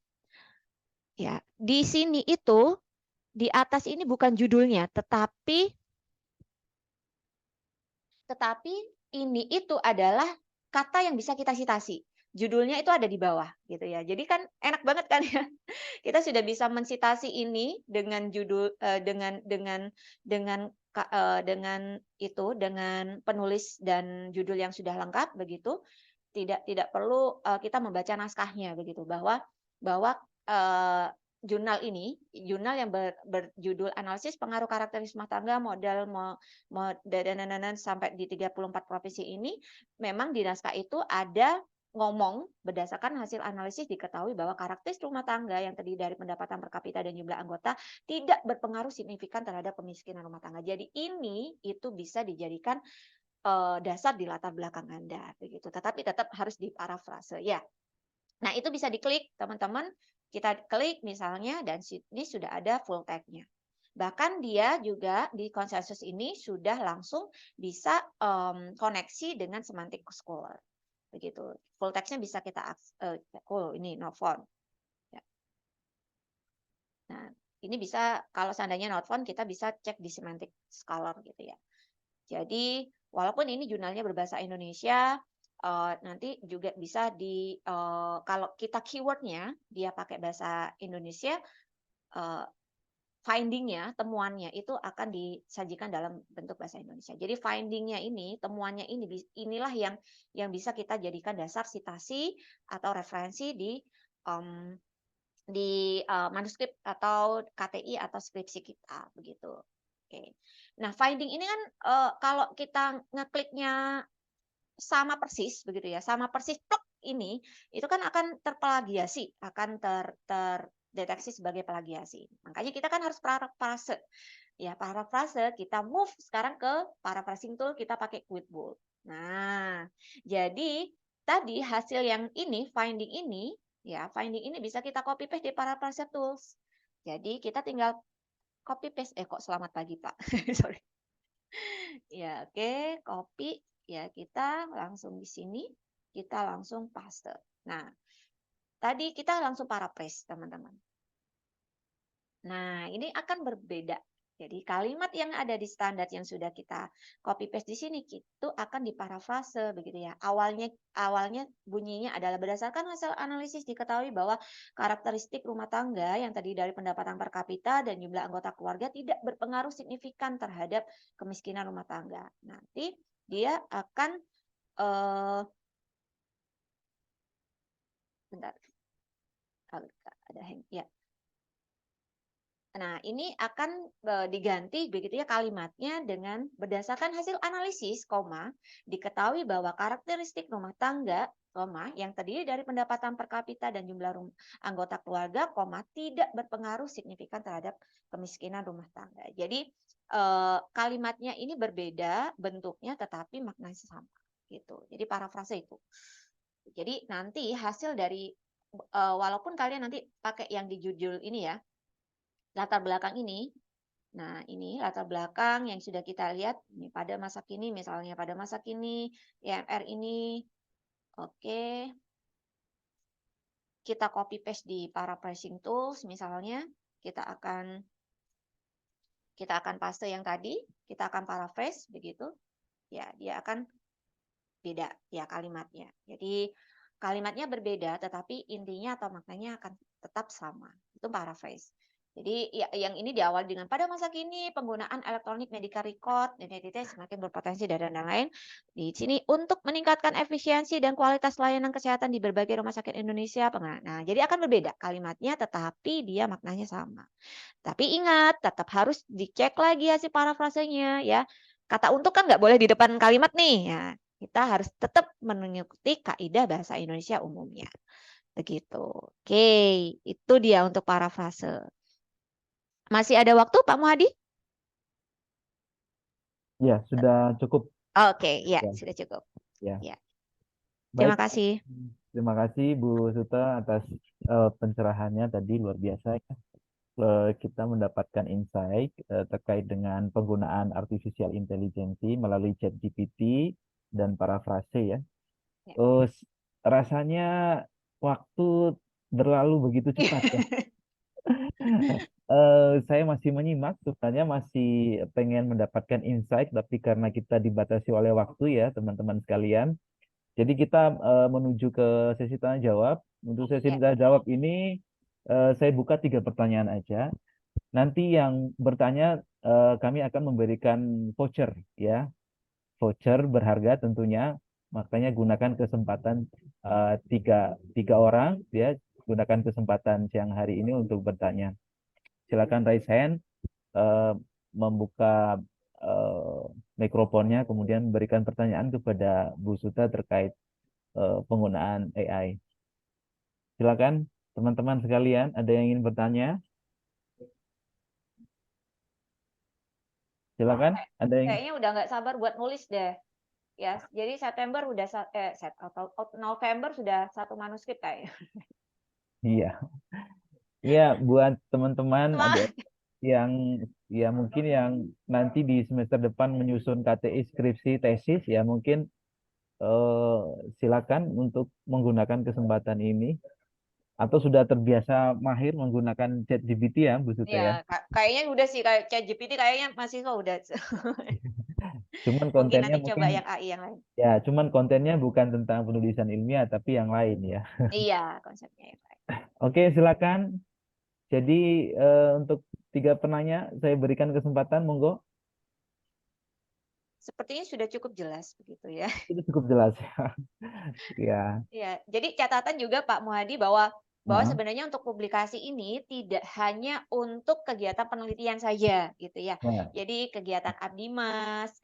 Ya, di sini itu di atas ini bukan judulnya, tetapi ini itu adalah kata yang bisa kita citasi. Judulnya itu ada di bawah gitu ya. Jadi kan enak banget kan ya. Kita sudah bisa mensitasi ini dengan judul dengan penulis dan judul yang sudah lengkap begitu. Tidak perlu kita membaca naskahnya begitu, bahwa jurnal yang berjudul analisis pengaruh karakteristik rumah tangga modal sampai di 34 provinsi ini, memang di naskah itu ada ngomong berdasarkan hasil analisis diketahui bahwa karakteristik rumah tangga yang terdiri dari pendapatan per kapita dan jumlah anggota tidak berpengaruh signifikan terhadap kemiskinan rumah tangga. Jadi ini itu bisa dijadikan dasar di latar belakang Anda begitu. Tetapi tetap harus diparafrase ya. Nah, itu bisa diklik teman-teman. Kita klik misalnya dan ini sudah ada full tag-nya. Bahkan dia juga di konsensus ini sudah langsung bisa koneksi dengan semantic scholar. Begitu. Full text-nya bisa kita ini not found. Ya. Nah, ini bisa kalau seandainya not found kita bisa cek di semantic scholar gitu ya. Jadi walaupun ini jurnalnya berbahasa Indonesia, nanti juga bisa kalau kita keywordnya dia pakai bahasa Indonesia, findingnya, temuannya itu akan disajikan dalam bentuk bahasa Indonesia. Jadi findingnya ini, temuannya ini, inilah yang bisa kita jadikan dasar citasi atau referensi di manuskrip atau KTI atau skripsi kita begitu. Oke. Nah, finding ini kan kalau kita ngekliknya sama persis begitu ya, sama persis pluk ini, itu kan akan terplagiasi, akan terdeteksi sebagai plagiasi. Makanya kita kan harus parafrase. Ya, parafrase kita move sekarang ke paraphrasing tool, kita pakai Quotable. Nah, jadi tadi hasil yang ini, finding ini bisa kita copy paste di paraphrase tools. Jadi kita tinggal copy paste, kok selamat pagi Pak. Sorry. Ya, oke, copy. Ya, kita langsung di sini, kita langsung paste. Nah, tadi kita langsung paraphrase, teman-teman. Nah, ini akan berbeda. Jadi kalimat yang ada di standar yang sudah kita copy paste di sini itu akan diparafrase begitu ya. Awalnya bunyinya adalah berdasarkan hasil analisis diketahui bahwa karakteristik rumah tangga yang terdiri dari pendapatan per kapita dan jumlah anggota keluarga tidak berpengaruh signifikan terhadap kemiskinan rumah tangga. Nanti dia akan bentar. Ada hang, ya. Nah, ini akan diganti begitu ya kalimatnya dengan berdasarkan hasil analisis, diketahui bahwa karakteristik rumah tangga, yang terdiri dari pendapatan per kapita dan jumlah anggota keluarga, tidak berpengaruh signifikan terhadap kemiskinan rumah tangga. Jadi kalimatnya ini berbeda bentuknya tetapi maknanya sama gitu. Jadi parafrase itu. Jadi nanti hasil dari walaupun kalian nanti pakai yang di judul ini ya, latar belakang ini. Nah, ini latar belakang yang sudah kita lihat ini pada masa kini, misalnya pada masa kini IMR ini. Oke. Kita copy paste di paraphrasing tools misalnya, kita akan paste yang tadi, kita akan paraphrase begitu. Ya, dia akan beda ya kalimatnya. Jadi kalimatnya berbeda tetapi intinya atau maknanya akan tetap sama. Itu paraphrase. Jadi ya, yang ini diawali dengan pada masa kini penggunaan elektronik medical record dan semakin berpotensi dan lain-lain. Di sini untuk meningkatkan efisiensi dan kualitas layanan kesehatan di berbagai rumah sakit Indonesia. Nah, jadi akan berbeda kalimatnya tetapi dia maknanya sama. Tapi ingat, tetap harus dicek lagi hasil parafrasenya ya. Kata untuk kan nggak boleh di depan kalimat nih. Ya, kita harus tetap mengikuti kaidah bahasa Indonesia umumnya. Begitu. Oke, itu dia untuk parafrase. Masih ada waktu Pak Muhadi? Ya, sudah cukup. Oke, ya, Ya. sudah cukup. Ya. Ya. Baik. Terima kasih. Terima kasih Bu Suta atas pencerahannya tadi, luar biasa ya. Kita mendapatkan insight terkait dengan penggunaan artificial intelligence melalui ChatGPT dan parafrase ya. Ya. Rasanya waktu berlalu begitu cepat ya. Saya masih menyimak, sebenarnya masih pengen mendapatkan insight, tapi karena kita dibatasi oleh waktu ya teman-teman sekalian. Jadi kita menuju ke sesi tanya jawab. Untuk sesi Ya. tanya jawab ini saya buka 3 pertanyaan aja. Nanti yang bertanya kami akan memberikan voucher ya, voucher berharga tentunya. Makanya gunakan kesempatan tiga orang ya, gunakan kesempatan siang hari ini untuk bertanya. Silakan raise hand, membuka mikrofonnya, kemudian berikan pertanyaan kepada Bu Suta terkait penggunaan AI. Silakan teman-teman sekalian, ada yang ingin bertanya? Silakan, ada yang Kayaknya udah nggak sabar buat nulis deh. Ya, jadi September udah November sudah 1 manuskrip kayaknya. iya. Iya, buat teman-teman ada Semangat. yang ya mungkin yang nanti di semester depan menyusun KTI skripsi tesis ya mungkin eh, silakan untuk menggunakan kesempatan ini atau sudah terbiasa mahir menggunakan ChatGPT ya Bu Suta ya. Ya, kayaknya udah sih kayak ChatGPT kayaknya mahasiswa udah. Cuman Mungkin kontennya nanti coba mungkin yang AI yang lain. ya cuman kontennya bukan tentang penulisan ilmiah tapi yang lain ya. Iya, konsepnya yang lain. Oke, silakan. Jadi untuk 3 penanya saya berikan kesempatan, monggo. Sepertinya sudah cukup jelas begitu ya. Itu cukup jelas ya. Ya. Ya, jadi catatan juga Pak Muhadi bahwa Heeh. sebenarnya untuk publikasi ini tidak hanya untuk kegiatan penelitian saja gitu ya. Ya. Jadi kegiatan Abdimas,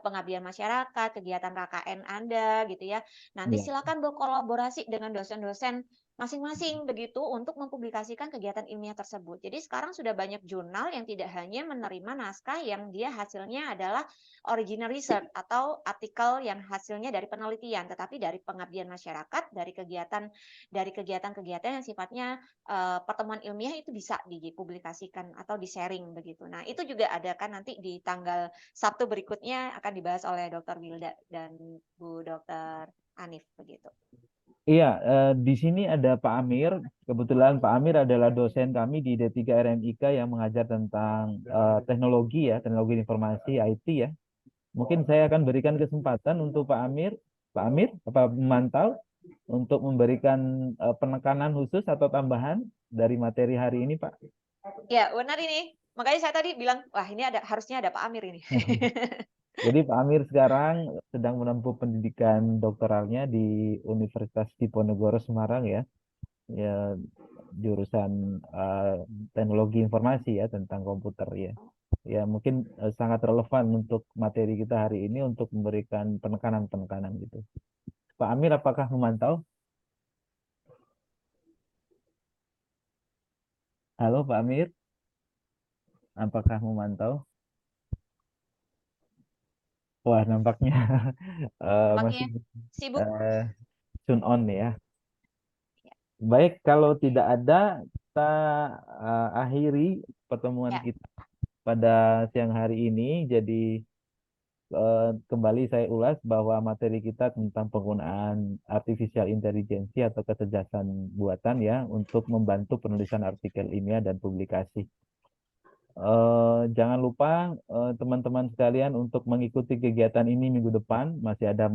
pengabdian masyarakat, kegiatan KKN Anda gitu ya. Nanti Ya. silakan berkolaborasi dengan dosen-dosen masing-masing begitu untuk mempublikasikan kegiatan ilmiah tersebut. Jadi sekarang sudah banyak jurnal yang tidak hanya menerima naskah yang dia hasilnya adalah original research atau artikel yang hasilnya dari penelitian, tetapi dari pengabdian masyarakat, dari kegiatan-kegiatan yang sifatnya pertemuan ilmiah itu bisa dipublikasikan atau di-sharing begitu. Nah, itu juga ada kan nanti di tanggal Sabtu berikutnya akan dibahas oleh Dr. Wilda dan Bu Dr. Anif begitu. Iya, di sini ada Pak Amir. Kebetulan Pak Amir adalah dosen kami di D3 RMIK yang mengajar tentang teknologi ya, teknologi informasi IT ya. Mungkin saya akan berikan kesempatan untuk Pak Amir. Pak Amir, apa memantau untuk memberikan penekanan khusus atau tambahan dari materi hari ini, Pak? Ya, benar ini. Makanya saya tadi bilang, wah ini harusnya ada Pak Amir ini. Jadi Pak Amir sekarang sedang menempuh pendidikan doktoralnya di Universitas Diponegoro Semarang ya. ya jurusan teknologi informasi ya tentang komputer ya. Ya mungkin sangat relevan untuk materi kita hari ini untuk memberikan penekanan-penekanan gitu. Pak Amir, apakah memantau? Halo Pak Amir, apakah memantau? Wah, nampaknya masih Makanya sibuk. eh, tune on ya. Baik, kalau tidak ada, kita akhiri pertemuan Ya, kita pada siang hari ini. Jadi kembali saya ulas bahwa materi kita tentang penggunaan artificial intelligence atau kecerdasan buatan ya untuk membantu penulisan artikel ilmiah dan publikasi. Jangan lupa teman-teman sekalian untuk mengikuti kegiatan ini minggu depan. Masih ada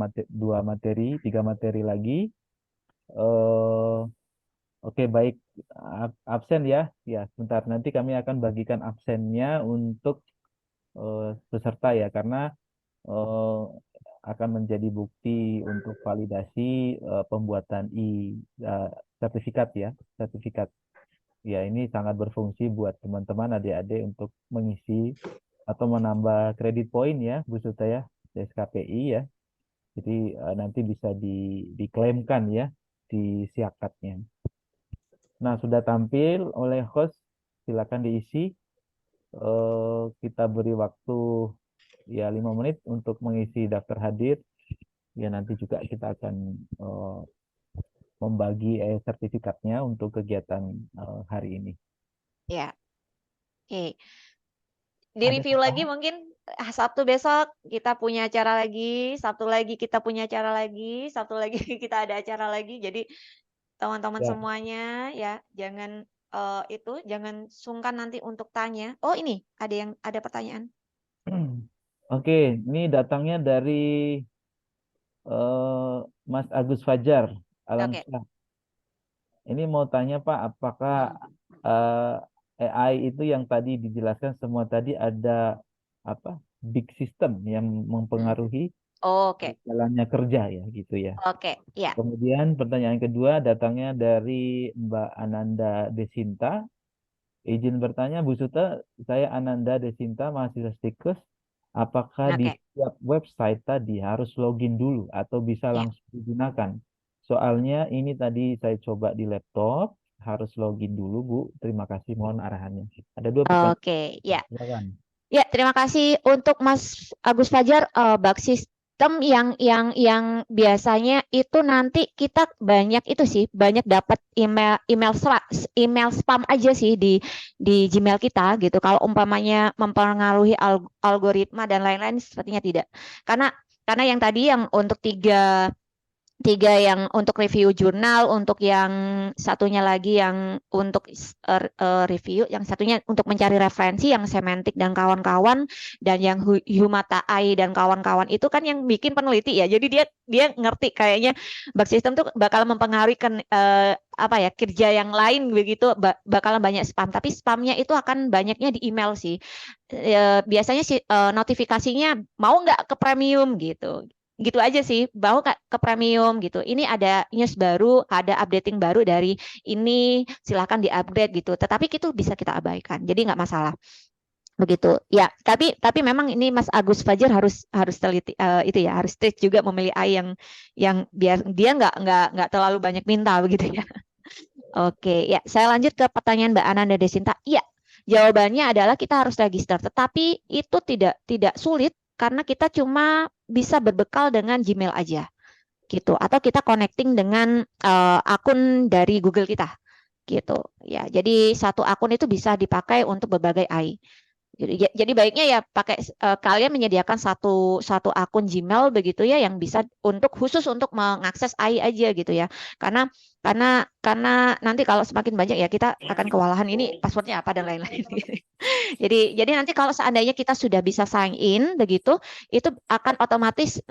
tiga materi lagi. Eh, oke, baik. Absen ya. Ya, sebentar. Nanti kami akan bagikan absennya untuk peserta ya, karena eh, akan menjadi bukti untuk validasi pembuatan sertifikat ya, sertifikat. Ya, ini sangat berfungsi buat teman-teman adik-adik untuk mengisi atau menambah kredit poin ya, Bu Suta ya, di SKPI ya. Jadi nanti bisa diklaimkan ya di siakatnya. Nah, sudah tampil oleh host, silakan diisi. Kita beri waktu ya 5 menit untuk mengisi daftar hadir. Ya nanti juga kita akan membagi sertifikatnya untuk kegiatan hari ini. ya. Oke. Di Ada review lagi tambahan? mungkin Sabtu besok kita punya acara lagi, Sabtu lagi kita punya acara lagi, Sabtu lagi kita ada acara lagi. Jadi teman-teman Ya. semuanya ya jangan jangan sungkan nanti untuk tanya. Oh ini ada pertanyaan. Oke, ini datangnya dari Mas Agus Fajar Oke. Alamsyah. Ini mau tanya Pak, apakah AI itu yang tadi dijelaskan semua tadi ada apa big system yang mempengaruhi Oke. jalannya kerja ya gitu ya. Oke, ya. Kemudian pertanyaan kedua datangnya dari Mbak Ananda Desinta. Izin bertanya Bu Suta, saya Ananda Desinta, mahasiswa Stikes. Apakah di Oke. setiap website tadi harus login dulu atau bisa Ya. langsung digunakan? Soalnya ini tadi saya coba di laptop, harus login dulu Bu. Terima kasih, mohon arahannya. Ada dua pertanyaan. Oke, ya. Silakan. Ya, terima kasih untuk Mas Agus Fajar. Bug sistem yang biasanya itu nanti kita banyak itu sih, banyak dapat email spam aja sih di Gmail kita gitu. Kalau umpamanya mempengaruhi algoritma dan lain-lain sepertinya tidak. Karena yang tadi yang untuk tiga yang untuk review jurnal, untuk yang satunya lagi yang untuk review, yang satunya untuk mencari referensi yang semantik dan kawan-kawan, dan yang Humata AI dan kawan-kawan itu kan yang bikin peneliti ya. Jadi dia ngerti kayaknya bug system tuh bakal mempengaruhi apa ya kerja yang lain begitu, bakalan banyak spam. Tapi spamnya itu akan banyaknya di email sih. Biasanya sih notifikasinya mau nggak ke premium gitu aja sih, bawa ke premium gitu. Ini ada news baru, ada updating baru dari ini, silahkan di-upgrade gitu. Tetapi itu bisa kita abaikan, jadi nggak masalah begitu. Ya, tapi memang ini Mas Agus Fajar harus teliti itu ya, harus strict juga memilih AI yang biar dia nggak terlalu banyak minta begitu ya. Oke, ya saya lanjut ke pertanyaan Mbak Ananda Desinta. Iya, jawabannya adalah kita harus register, tetapi itu tidak sulit karena kita cuma bisa berbekal dengan Gmail aja gitu, atau kita connecting dengan akun dari Google kita gitu. Ya, jadi satu akun itu bisa dipakai untuk berbagai AI. Jadi baiknya ya pakai kalian menyediakan satu akun Gmail begitu ya yang bisa khusus untuk mengakses AI aja gitu ya. Karena nanti kalau semakin banyak ya kita akan kewalahan ini passwordnya apa dan lain-lain. Jadi nanti kalau seandainya kita sudah bisa sign in begitu, itu akan otomatis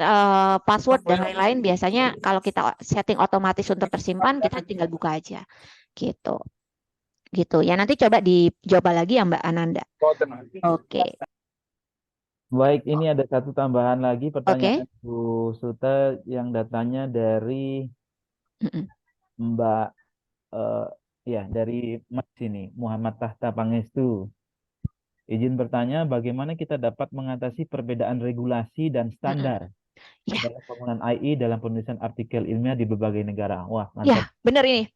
password dan lain-lain biasanya kalau kita setting otomatis untuk tersimpan, kita tinggal buka aja gitu. Gitu ya, nanti coba dicoba lagi ya Mbak Ananda. Oke. Baik, ini ada satu tambahan lagi pertanyaan Bu Suta yang datanya dari Mm-mm. Mbak eh, ya dari Mas ini Muhammad Tahta Pangestu. Izin bertanya, bagaimana kita dapat mengatasi perbedaan regulasi dan Mm-mm. standar Ya, dalam penggunaan AI dalam penulisan artikel ilmiah di berbagai negara? Wah, mantap. ya, benar ini.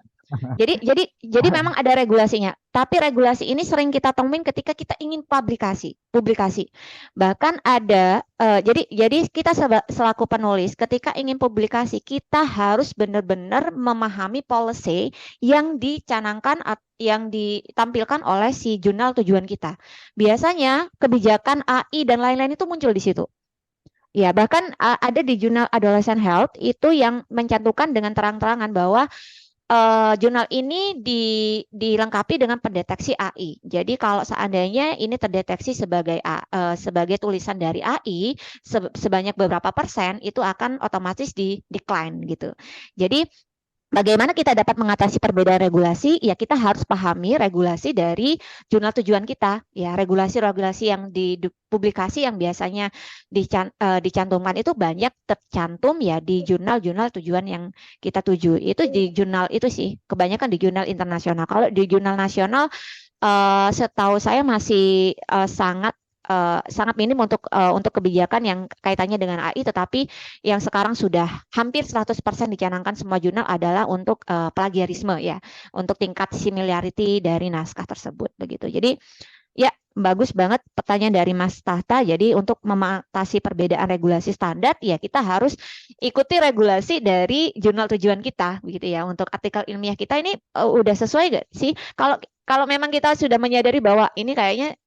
Jadi memang ada regulasinya, tapi regulasi ini sering kita temuin ketika kita ingin publikasi. Bahkan ada jadi kita selaku penulis ketika ingin publikasi, kita harus benar-benar memahami policy yang dicanangkan yang ditampilkan oleh si jurnal tujuan kita. Biasanya kebijakan AI dan lain-lain itu muncul di situ. Ya, bahkan ada di jurnal Adolescent Health itu yang mencantumkan dengan terang-terangan bahwa jurnal ini dilengkapi dengan pendeteksi AI. Jadi kalau seandainya ini terdeteksi sebagai tulisan dari AI sebanyak beberapa persen, itu akan otomatis di decline gitu. Jadi bagaimana kita dapat mengatasi perbedaan regulasi? Ya, kita harus pahami regulasi dari jurnal tujuan kita. Ya, regulasi-regulasi yang publikasi yang biasanya dicantumkan itu banyak tercantum ya di jurnal-jurnal tujuan yang kita tuju. Itu di jurnal itu sih, kebanyakan di jurnal internasional. Kalau di jurnal nasional, setahu saya masih sangat minim untuk kebijakan yang kaitannya dengan AI, tetapi yang sekarang sudah hampir 100% dicanangkan semua jurnal adalah untuk plagiarisme ya, untuk tingkat similarity dari naskah tersebut begitu. Jadi ya, bagus banget pertanyaan dari Mas Tahta. Jadi untuk mengatasi perbedaan regulasi standar, ya kita harus ikuti regulasi dari jurnal tujuan kita, begitu ya. Untuk artikel ilmiah kita ini udah sesuai gak sih? Kalau memang kita sudah menyadari bahwa ini kayaknya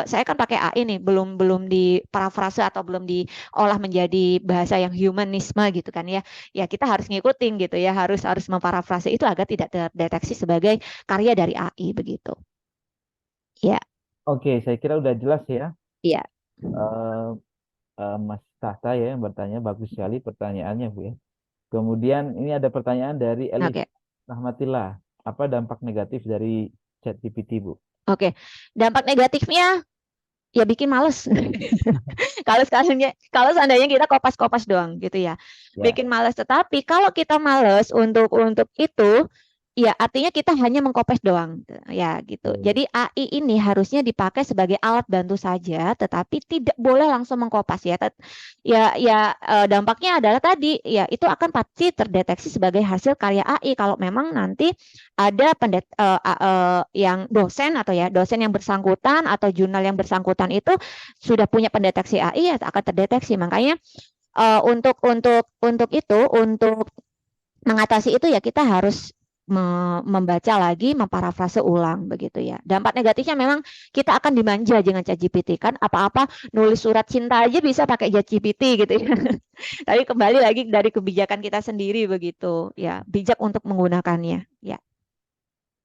saya kan pakai AI nih, belum diparafrase atau belum diolah menjadi bahasa yang humanisme gitu kan ya. Ya kita harus ngikutin gitu ya, harus memparafrase itu agar tidak terdeteksi sebagai karya dari AI begitu. Ya, Oke, saya kira udah jelas ya. iya. Eh, Mas Tahta ya yang bertanya, bagus sekali pertanyaannya Bu ya. Kemudian ini ada pertanyaan dari Elis Oke. Rahmatillah. Apa dampak negatif dari ChatGPT Bu? Oke. Dampak negatifnya ya bikin males. Kalau seandainya kita kopas-kopas doang gitu ya. Ya. Bikin males, tetapi kalau kita males untuk itu ya artinya kita hanya mengkopes doang ya gitu. Hmm. Jadi AI ini harusnya dipakai sebagai alat bantu saja, tetapi tidak boleh langsung mengkopas ya. Dampaknya adalah tadi ya itu akan pasti terdeteksi sebagai hasil karya AI kalau memang nanti ada yang dosen yang bersangkutan atau jurnal yang bersangkutan itu sudah punya pendeteksi AI, ya akan terdeteksi. Makanya untuk mengatasi itu ya kita harus membaca lagi, memparafrase ulang begitu ya. Dampak negatifnya memang kita akan dimanja dengan ChatGPT kan, apa-apa nulis surat cinta aja bisa pakai ChatGPT gitu ya. Tapi kembali lagi dari kebijakan kita sendiri begitu ya, bijak untuk menggunakannya ya.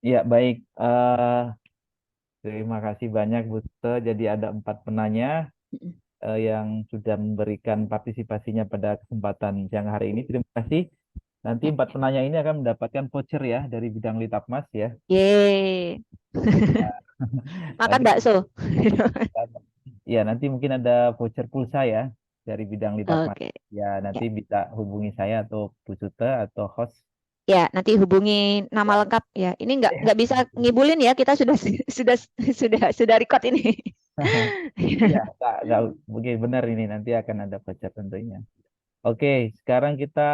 Ya, baik. Terima kasih banyak Bu Tete. Jadi ada 4 penanya yang sudah memberikan partisipasinya pada kesempatan siang hari ini. Terima kasih. Nanti 4 penanya ini akan mendapatkan voucher ya dari bidang Litapmas ya. Yeay. Makan Nanti bakso. ya nanti mungkin ada voucher pulsa ya dari bidang Litapmas. Oke. Ya Ya. nanti bisa hubungi saya atau Bu Tete atau host. Ya, nanti hubungi nama Ya. lengkap ya. Ini nggak bisa ngibulin ya. Kita sudah sudah record ini. Ya, nggak, oke, benar ini nanti akan ada voucher tentunya. Oke, sekarang kita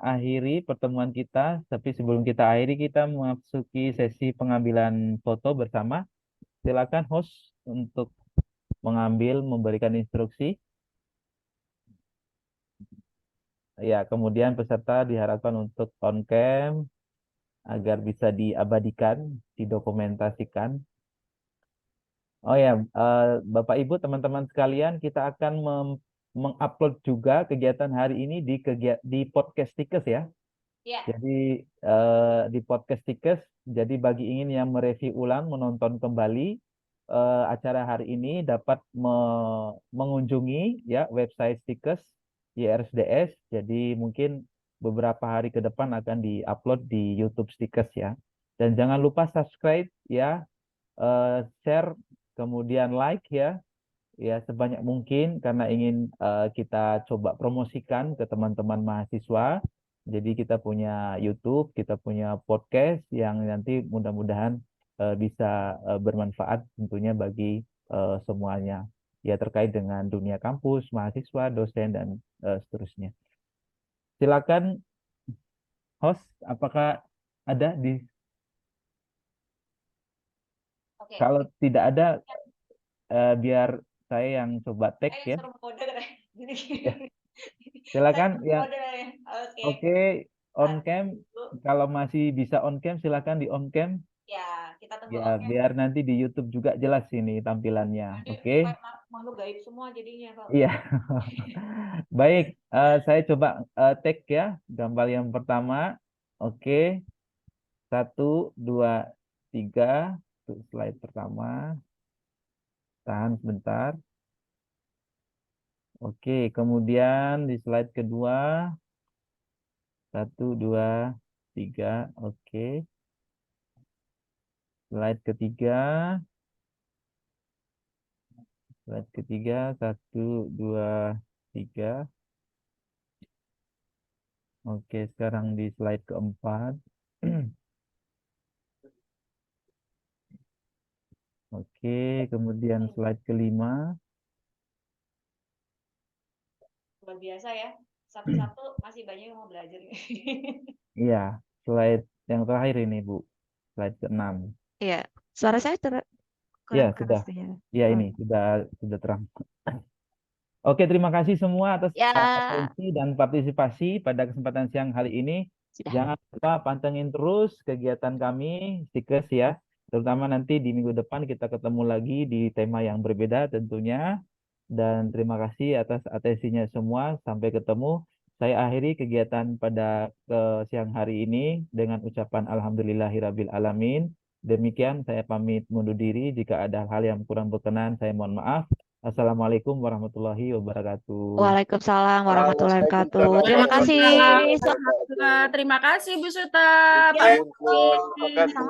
akhiri pertemuan kita. Tapi sebelum kita akhiri, kita memasuki sesi pengambilan foto bersama. Silakan host untuk memberikan instruksi. Ya, kemudian peserta diharapkan untuk on cam agar bisa diabadikan, didokumentasikan. Oh ya, Bapak Ibu, teman-teman sekalian, kita akan mengupload juga kegiatan hari ini di podcast Tikes ya. Ya. Jadi di podcast Tikes, jadi bagi ingin yang mereview ulang, menonton kembali acara hari ini dapat mengunjungi ya website Tikes YRSDS. Jadi mungkin beberapa hari ke depan akan diupload di YouTube Tikes ya. Dan jangan lupa subscribe ya, share, kemudian like ya sebanyak mungkin karena ingin kita coba promosikan ke teman-teman mahasiswa Jadi kita punya YouTube, kita punya podcast yang nanti mudah-mudahan bisa bermanfaat tentunya bagi semuanya. Ya terkait dengan dunia kampus, mahasiswa, dosen, dan seterusnya. Silakan host, apakah ada di... Oke. Kalau tidak ada, biar saya yang coba tag Ayo ya. suruh kode deh. Gini. Ya, silakan Saya ya. kode deh. Oke. Oke, on Satu, cam. Kalau masih bisa on cam, silakan di on cam. ya, kita tunggu Ya, oke. biar nanti di YouTube juga jelas ini tampilannya. Nanti Oke. kayak makhluk gaib semua jadinya kalau. Iya. Baik, saya coba tag ya gambar yang pertama. Oke, 1, 2, 3. Untuk slide pertama. Tahan sebentar. Oke, kemudian di slide kedua. 1, 2, 3. Oke. Slide ketiga. Slide ketiga. 1, 2, 3. Oke, sekarang di slide keempat. Oke, kemudian slide kelima. Luar biasa ya. Satu-satu masih banyak yang mau belajar. Iya, slide yang terakhir ini, Bu. Slide ke-6. Iya, suara saya Ya, kurang sudah. keras ya. Ya, ini sudah terang. Oke, terima kasih semua atas Ya, atensi dan partisipasi pada kesempatan siang hari ini. sudah. Jangan lupa pantengin terus kegiatan kami, Stikers ya. Terutama nanti di minggu depan kita ketemu lagi di tema yang berbeda tentunya. Dan terima kasih atas atensinya semua. Sampai ketemu. Saya akhiri kegiatan pada siang hari ini dengan ucapan Alhamdulillahirabbil alamin. Demikian saya pamit mundur diri. Jika ada hal yang kurang berkenan, saya mohon maaf. Assalamualaikum warahmatullahi wabarakatuh. Waalaikumsalam warahmatullahi wabarakatuh. Terima kasih. Terima kasih Bu Suta, Ya, Pak oke. Edi. Sama